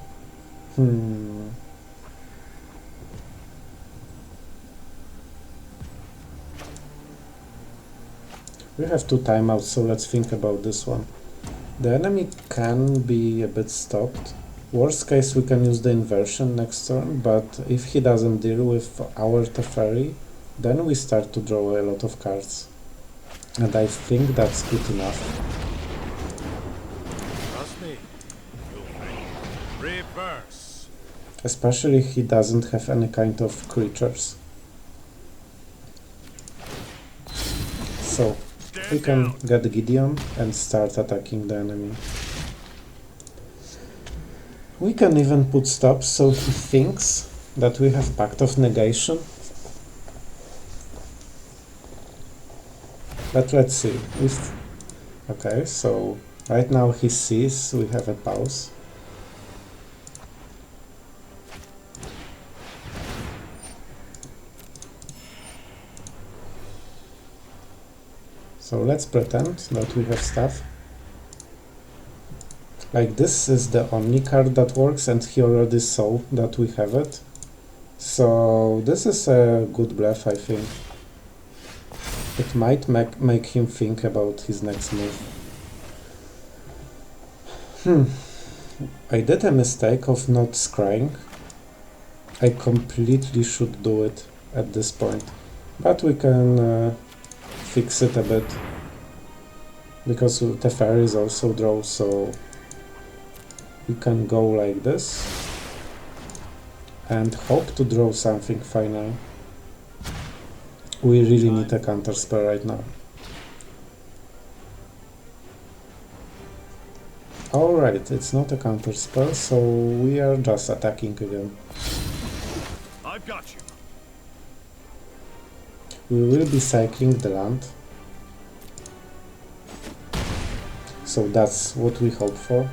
We have 2 timeouts, so let's think about this one. The enemy can be a bit stopped. Worst case, we can use the inversion next turn, but if he doesn't deal with our Teferi, then we start to draw a lot of cards. And I think that's good enough. Trust me. Reverse. Especially if he doesn't have any kind of creatures. So, we can get Gideon and start attacking the enemy. We can even put stops so he thinks that we have Pact of Negation. But let's see. Okay, so right now he sees we have a pause. So let's pretend that we have stuff. Like this is the only card that works and he already saw that we have it. So this is a good bluff, I think. It might make him think about his next move. I did a mistake of not scrying. I completely should do it at this point. But we can fix it a bit. Because Teferi is also draw, so we can go like this. And hope to draw something finally. We really need a counter spell right now. Alright, it's not a counter spell, so we are just attacking again. I've got you. We will be cycling the land. So that's what we hope for.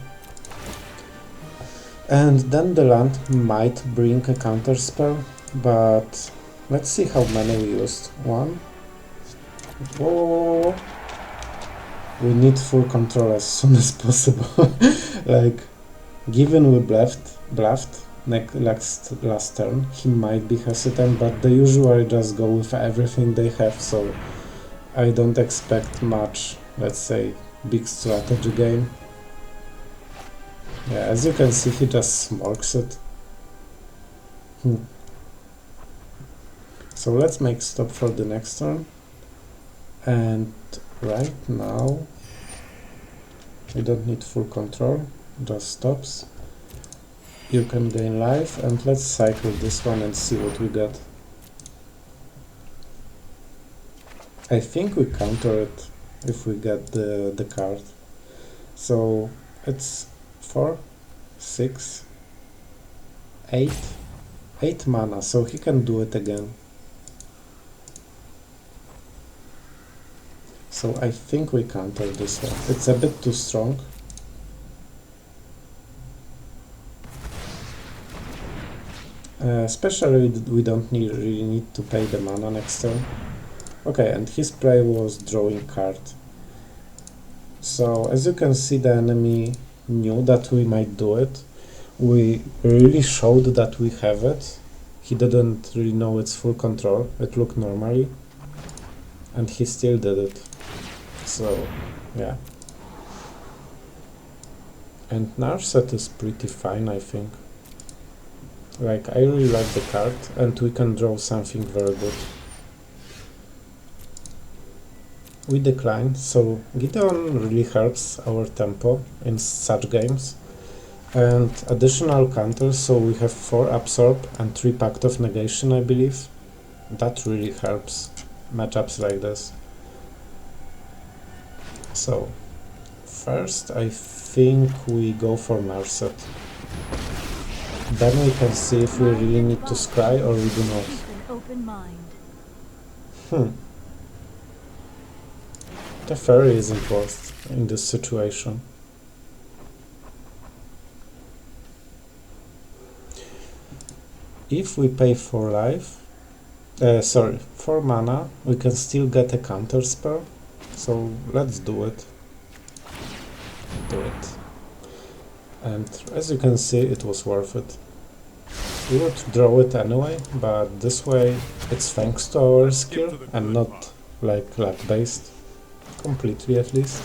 And then the land might bring a counter spell, but let's see how many we used. One. Whoa. We need full control as soon as possible. Like, given we bluffed last turn, he might be hesitant, but they usually just go with everything they have, so I don't expect much, let's say, big strategy game. Yeah, as you can see, he just smorks it. So let's make stop for the next turn. And right now, we don't need full control, just stops. You can gain life, and let's cycle this one and see what we get. I think we counter it if we get the card. So it's 4, 6, 8 mana, so he can do it again. So I think we counter this one. It's a bit too strong. Especially we don't really need to pay the mana next turn. Okay, and his play was drawing card. So as you can see, the enemy knew that we might do it. We really showed that we have it. He didn't really know it's full control. It looked normally. And he still did it. So, yeah. And Narset is pretty fine, I think. Like, I really like the card, and we can draw something very good. We decline, so Gideon really helps our tempo in such games. And additional counters, so we have 4 Absorb and 3 Pact of Negation, I believe. That really helps matchups like this. So, first I think we go for Narset. Then we can see if we really need to scry or we do not. The fairy is involved in this situation. If we pay for life, 4 mana, we can still get a counter spell. So let's do it. And as you can see, it was worth it. We would draw it anyway, but this way it's thanks to our skill and not like luck based. Completely at least.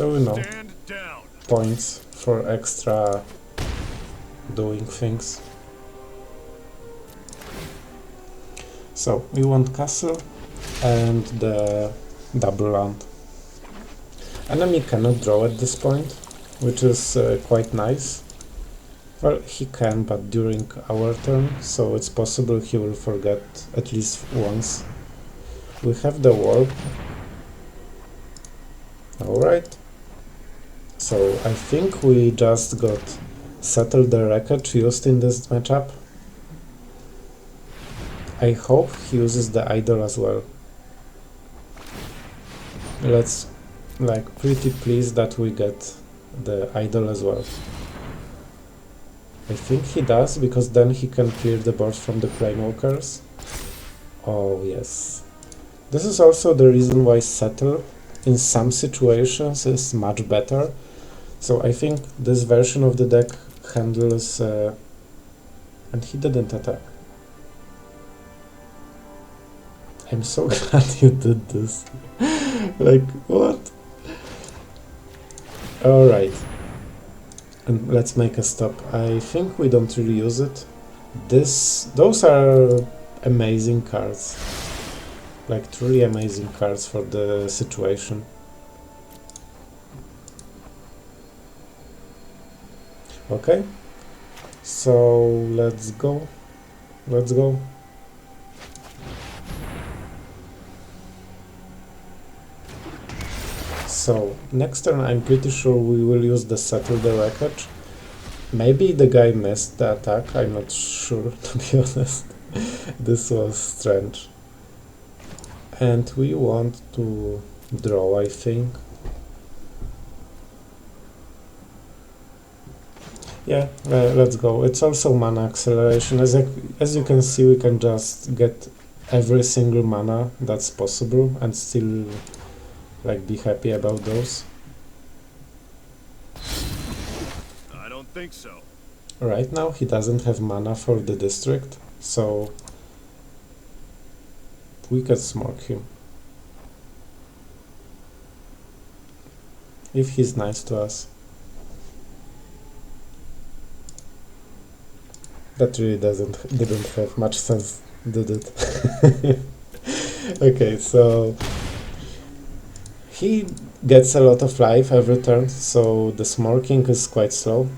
So, you know, Stand down. points for extra doing things. So, we want castle and the double land. Enemy cannot draw at this point, which is quite nice. Well, he can, but during our turn, so it's possible he will forget at least once. We have the warp. Alright. So I think we just got settled the wreckage used in this matchup. I hope he uses the idol as well. Let's pretty pleased that we get the idol as well. I think he does, because then he can clear the board from the planewalkers. Oh yes. This is also the reason why settle in some situations is much better. So I think this version of the deck handles... and he didn't attack. I'm so glad you did this. Like, what? Alright. And let's make a stop. I think we don't really use it. Those are amazing cards. Like, truly amazing cards for the situation. Okay. So, let's go. Let's go. So, next turn I'm pretty sure we will use the settle the wreckage. Maybe the guy missed the attack, I'm not sure, to be honest. This was strange. And we want to draw, I think. Yeah, let's go. It's also mana acceleration. As you can see, we can just get every single mana that's possible and still like be happy about those. I don't think so. Right now he doesn't have mana for the district, so we can smork him. If he's nice to us. That really didn't have much sense, did it? Okay, so he gets a lot of life every turn, so the smorking is quite slow.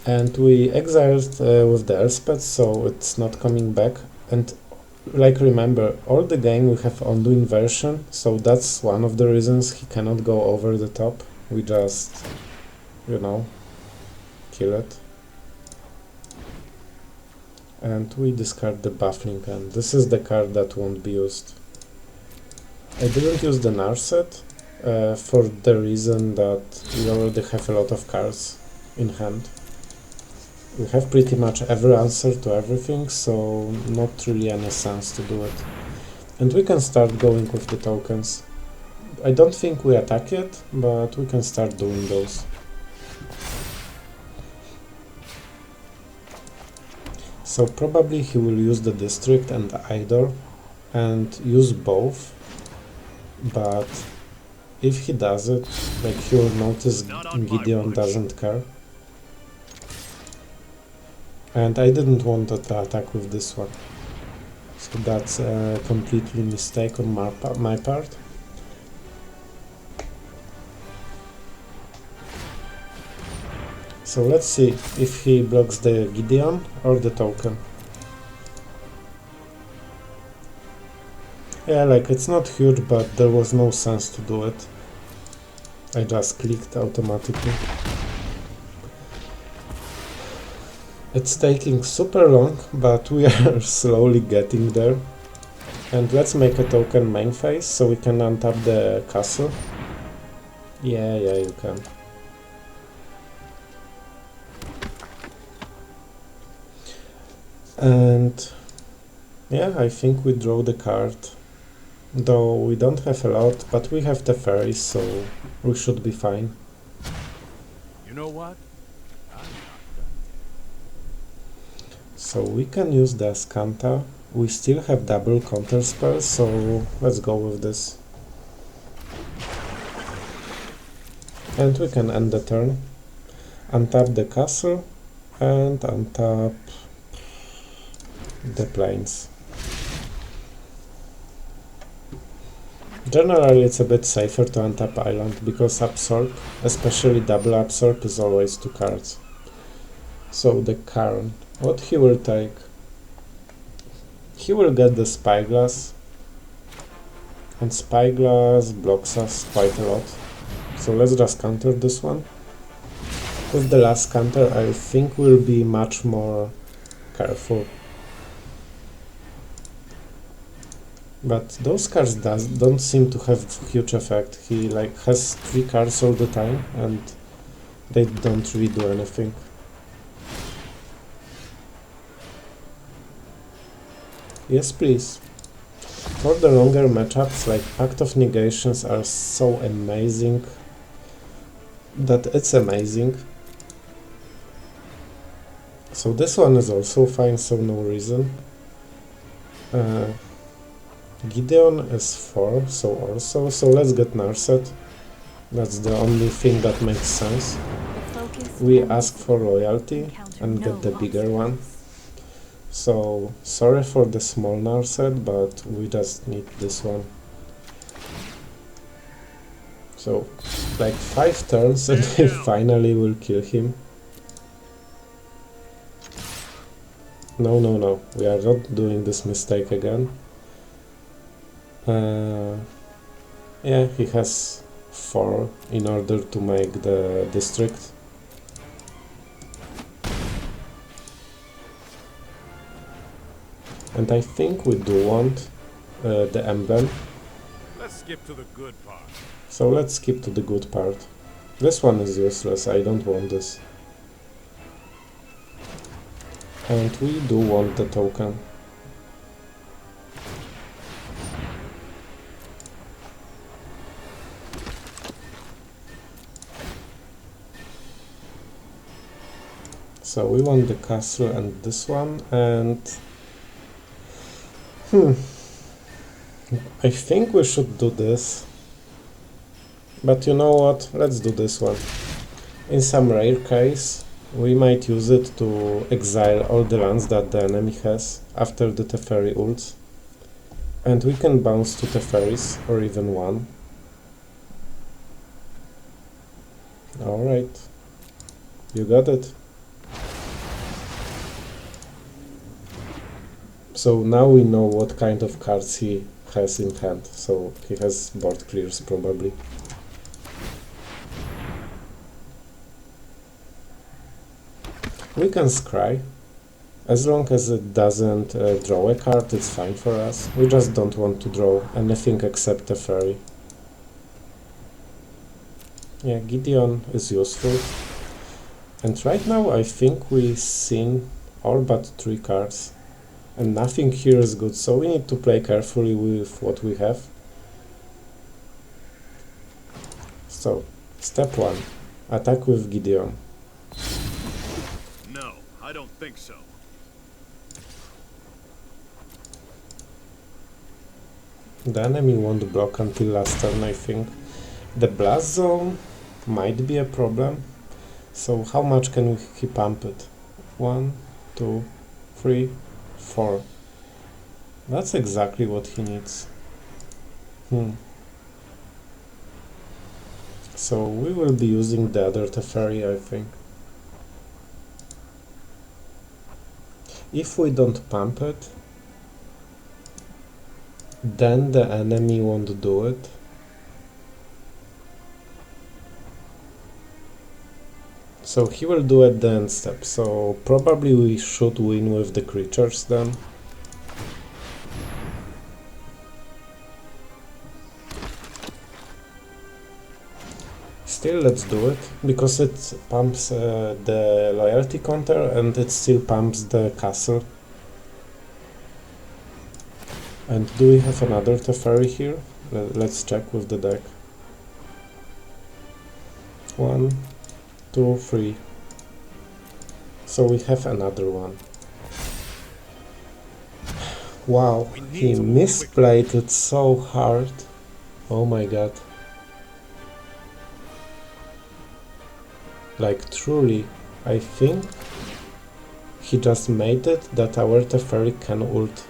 And we exiled with the Esper, so it's not coming back. And like, remember, all the game we have undo inversion, so that's one of the reasons he cannot go over the top. We just, you know, kill it. And we discard the Baffling, and this is the card that won't be used. I didn't use the Narset for the reason that we already have a lot of cards in hand. We have pretty much every answer to everything, so not really any sense to do it. And we can start going with the tokens. I don't think we attack yet, but we can start doing those. So probably he will use the district and the idol and use both, but if he does it, like, he will notice Gideon doesn't care. And I didn't want to attack with this one, so that's a completely mistake on my part. So let's see if he blocks the Gideon or the token. Yeah, like, it's not huge, but there was no sense to do it. I just clicked automatically. It's taking super long, but we are slowly getting there. And let's make a token main phase so we can untap the castle. Yeah, you can. And yeah, I think we draw the card. Though we don't have a lot, but we have the fairies, so we should be fine. You know what? So we can use the Ascanta. We still have double counter spells, so let's go with this. And we can end the turn. Untap the castle and untap the plains. Generally it's a bit safer to untap island, because absorb, especially double absorb, is always 2 cards. So the Karn, what he will take? He will get the Spyglass, and Spyglass blocks us quite a lot. So let's just counter this one. With the last counter I think we'll be much more careful. But those cards don't seem to have huge effect. He like has 3 cards all the time and they don't really do anything. Yes, please. For the longer matchups, like Pact of Negations are so amazing that it's amazing. So this one is also fine, so no reason. Gideon is 4, so also, so let's get Narset. That's the only thing that makes sense. We ask for loyalty and get the bigger one. So, sorry for the small Narset, but we just need this one. So, like 5 turns and we finally will kill him. No, no, no, we are not doing this mistake again. Yeah, he has 4 in order to make the district. And I think we do want the emblem. Let's skip to the good part. So let's skip to the good part. This one is useless, I don't want this. And we do want the token. So we want the castle and this one, and I think we should do this. But you know what? Let's do this one. In some rare case, we might use it to exile all the lands that the enemy has after the Teferi ults. And we can bounce 2 Teferis, or even 1. Alright. You got it. So now we know what kind of cards he has in hand. So he has board clears probably. We can scry. As long as it doesn't draw a card, it's fine for us. We just don't want to draw anything except a fairy. Yeah, Gideon is useful. And right now I think we've seen all but 3 cards. And nothing here is good, so we need to play carefully with what we have. So, step 1. Attack with Gideon. No, I don't think so. The enemy won't block until last turn, I think. The blast zone might be a problem. So how much can he pump it? 1, 2, 3, 4. That's exactly what he needs. So we will be using the other Teferi, I think. If we don't pump it, then the enemy won't do it. So he will do at the end step, so probably we should win with the creatures then. Still, let's do it, because it pumps the loyalty counter and it still pumps the castle. And do we have another Teferi here? Let's check with the deck. 1, 2, 3. So we have another one. Wow, he misplayed it so hard. Oh my god. Like truly, I think he just made it that our Teferi can ult.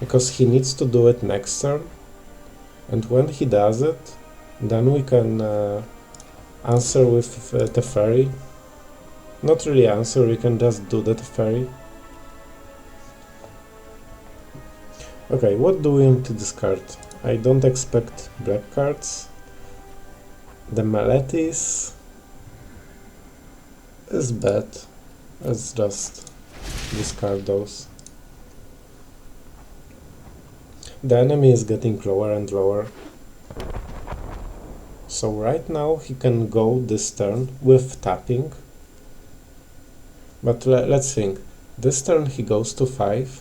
Because he needs to do it next turn, and when he does it, then we can answer with Teferi. Not really answer, we can just do the Teferi. Okay, what do we want to discard? I don't expect black cards. The Meletis is bad. Let's just discard those. The enemy is getting lower and lower. So right now he can go this turn with tapping. But let's think. This turn he goes to 5.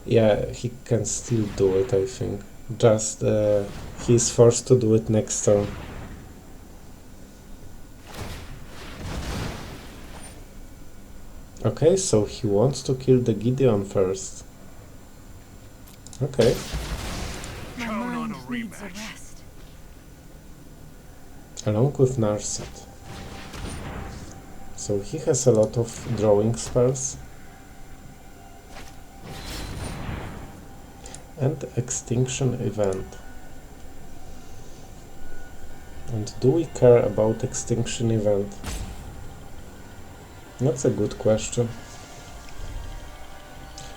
Yeah, he can still do it, I think. Just he's forced to do it next turn. Okay, so he wants to kill the Gideon first. Okay. My Count on mind a needs a rematch. rest. Along with Narset. So he has a lot of drawing spells. And Extinction Event. And do we care about Extinction Event? That's a good question.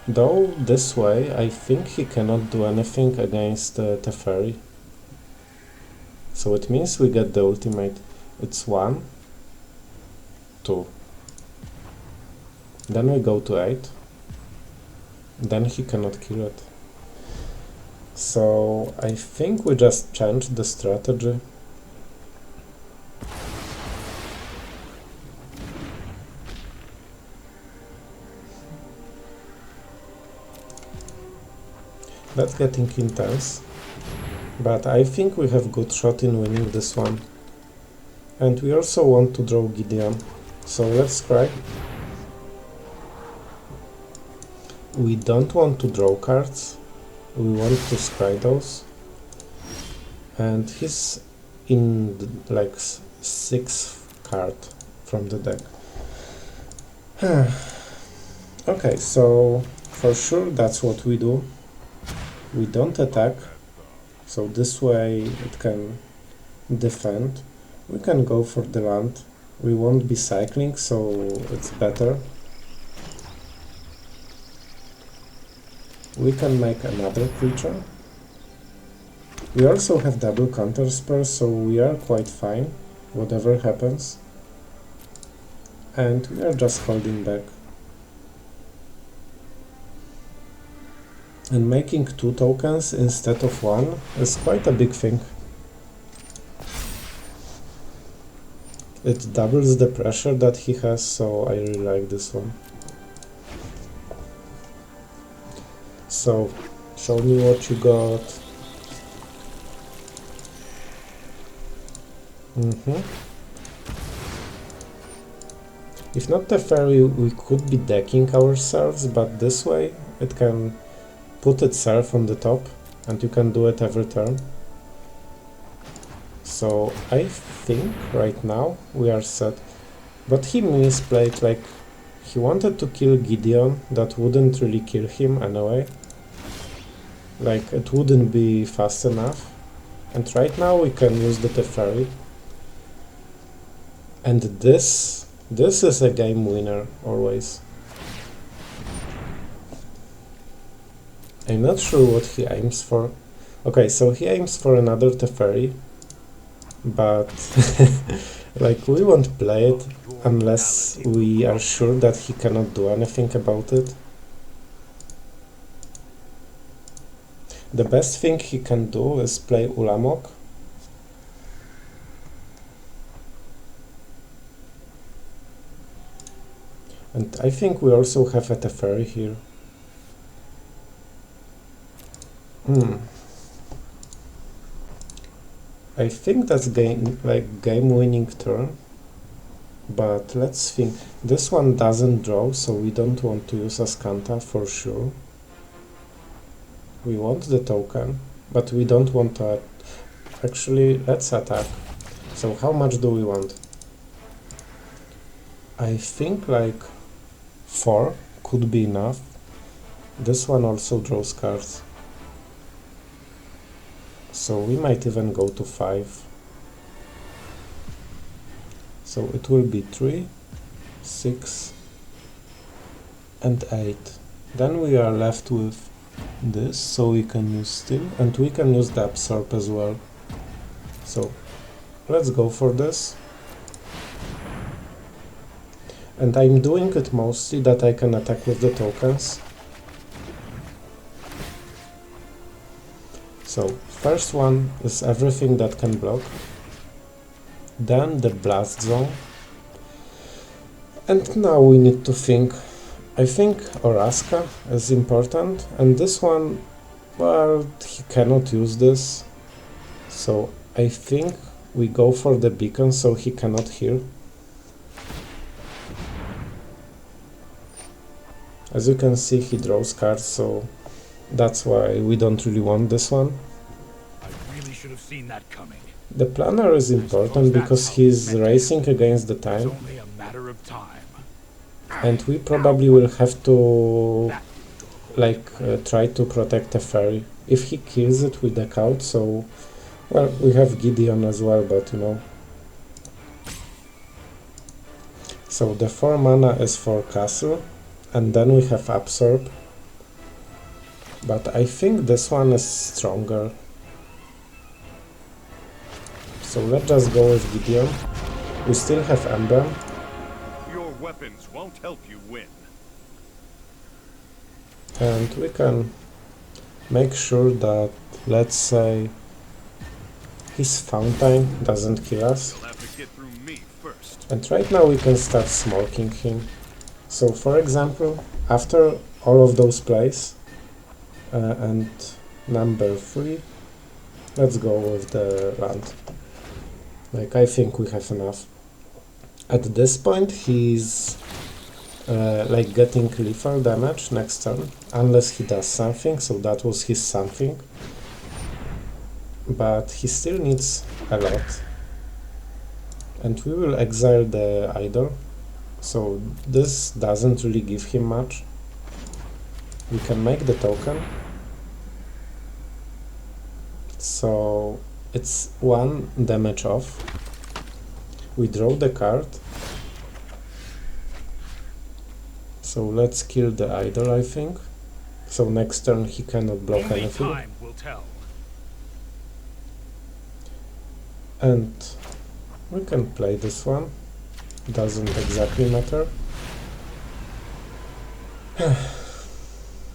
Though this way, I think he cannot do anything against Teferi. So it means we get the ultimate. It's 1, 2. Then we go to 8. Then he cannot kill it. So I think we just changed the strategy. That's getting intense, but I think we have good shot in winning this one. And we also want to draw Gideon, so let's try. We don't want to draw cards, we want to scry those. And he's in the, like 6th card from the deck. Okay, so for sure that's what we do. We don't attack, so this way it can defend. We can go for the land. We won't be cycling, so it's better. We can make another creature. We also have double counter spells, so we are quite fine, whatever happens. And we are just holding back. And making 2 tokens instead of 1 is quite a big thing. It doubles the pressure that he has, so I really like this one. So, show me what you got. If not Teferi, we could be decking ourselves, but this way it can put itself on the top, and you can do it every turn. So I think right now we are set. But he misplayed, like he wanted to kill Gideon, that wouldn't really kill him anyway. Like it wouldn't be fast enough. And right now we can use the Teferi. And this is a game winner always. I'm not sure what he aims for. Okay, so he aims for another Teferi, but like we won't play it unless we are sure that he cannot do anything about it. The best thing he can do is play Ulamog. And I think we also have a Teferi here. I think that's game-winning turn, but let's think. This one doesn't draw, so we don't want to use Ascanta for sure. We want the token, but we don't want to Actually, let's attack. So how much do we want? I think like 4 could be enough. This one also draws cards. So we might even go to 5. So it will be 3, 6, and 8. Then we are left with this, so we can use Steel, and we can use the Absorb as well. So let's go for this. And I'm doing it mostly that I can attack with the tokens. So first one is everything that can block. Then the Blast Zone. And now we need to think. I think Oraska is important, and this one, well, he cannot use this. So I think we go for the beacon so he cannot hear. As you can see, he draws cards, so that's why we don't really want this one. I really should have seen that coming. The planner is important because he's racing against the It's time, only a matter of time. and we probably will have to try to protect a fairy. If he kills it, we deck out, so well, we have Gideon as well, but you know. So the 4 mana is for Castle, and then we have Absorb. But I think this one is stronger. So let's just go with Gideon. We still have Emblem. Your weapons won't help you win. And we can make sure that, let's say, his Fountain doesn't kill us. You'll have to get through me first. And right now we can start smoking him. So for example, after all of those plays, and number 3, let's go with the land. Like, I think we have enough. At this point he's like getting lethal damage next turn, unless he does something, so that was his something. But he still needs a lot. And we will exile the idol, so this doesn't really give him much. We can make the token. So it's 1 damage off. We draw the card. So let's kill the idol, I think. So next turn he cannot block Only anything. time will tell. And we can play this one. Doesn't exactly matter.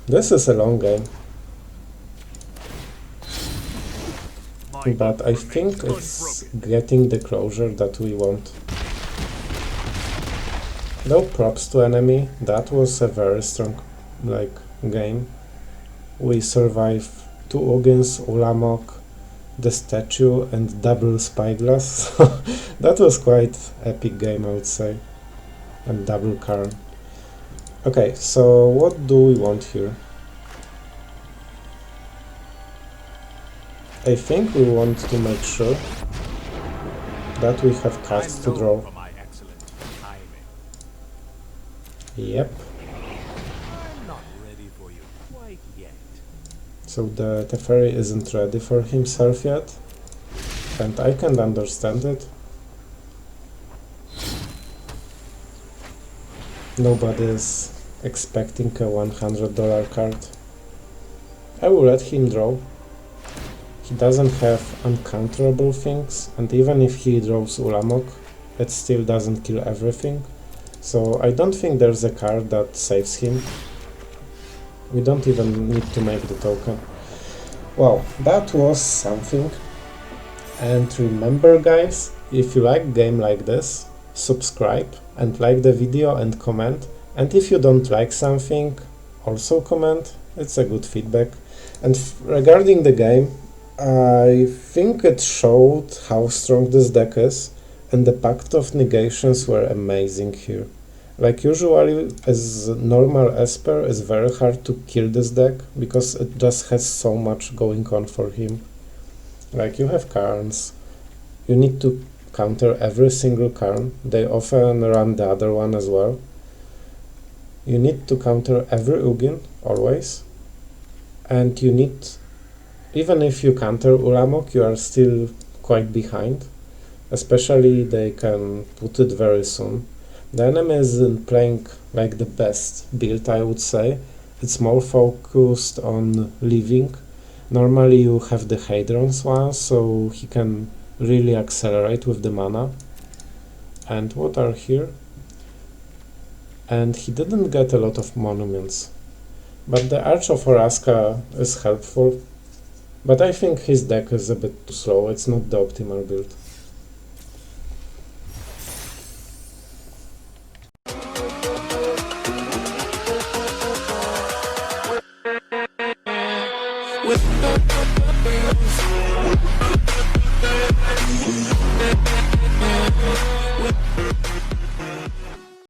This is a long game. My But I remains think it's unbroken. getting the closure that we want. No props to enemy, that was a very strong game. We survived 2 Ugins, Ulamog, the statue and double spyglass. So that was quite epic game, I would say. And double Karn. Okay, so what do we want here? I think we want to make sure that we have cards to draw. For my excellent timing. Yep. I'm not ready for you quite yet. So the Teferi isn't ready for himself yet, and I can understand it. Nobody is expecting a $100 card. I will let him draw. He doesn't have uncounterable things, and even if he draws Ulamog, it still doesn't kill everything. So I don't think there's a card that saves him. We don't even need to make the token. Wow, that was something. And remember guys, if you like a game like this, subscribe and like the video and comment. And if you don't like something, also comment. It's a good feedback. And regarding the game, I think it showed how strong this deck is, and the Pact of Negations were amazing here. Like usually, as normal Esper, it's very hard to kill this deck, because it just has so much going on for him. Like you have Karns, you need to counter every single Karn, they often run the other one as well. You need to counter every Ugin, always. And you need, even if you counter Ulamog, you are still quite behind. Especially they can put it very soon. The enemy isn't playing like the best build, I would say. It's more focused on leaving. Normally you have the Hadrons one, so he can really accelerate with the mana. And what are here? And he didn't get a lot of monuments. But the Arch of Oraska is helpful. But I think his deck is a bit too slow, it's not the optimal build. With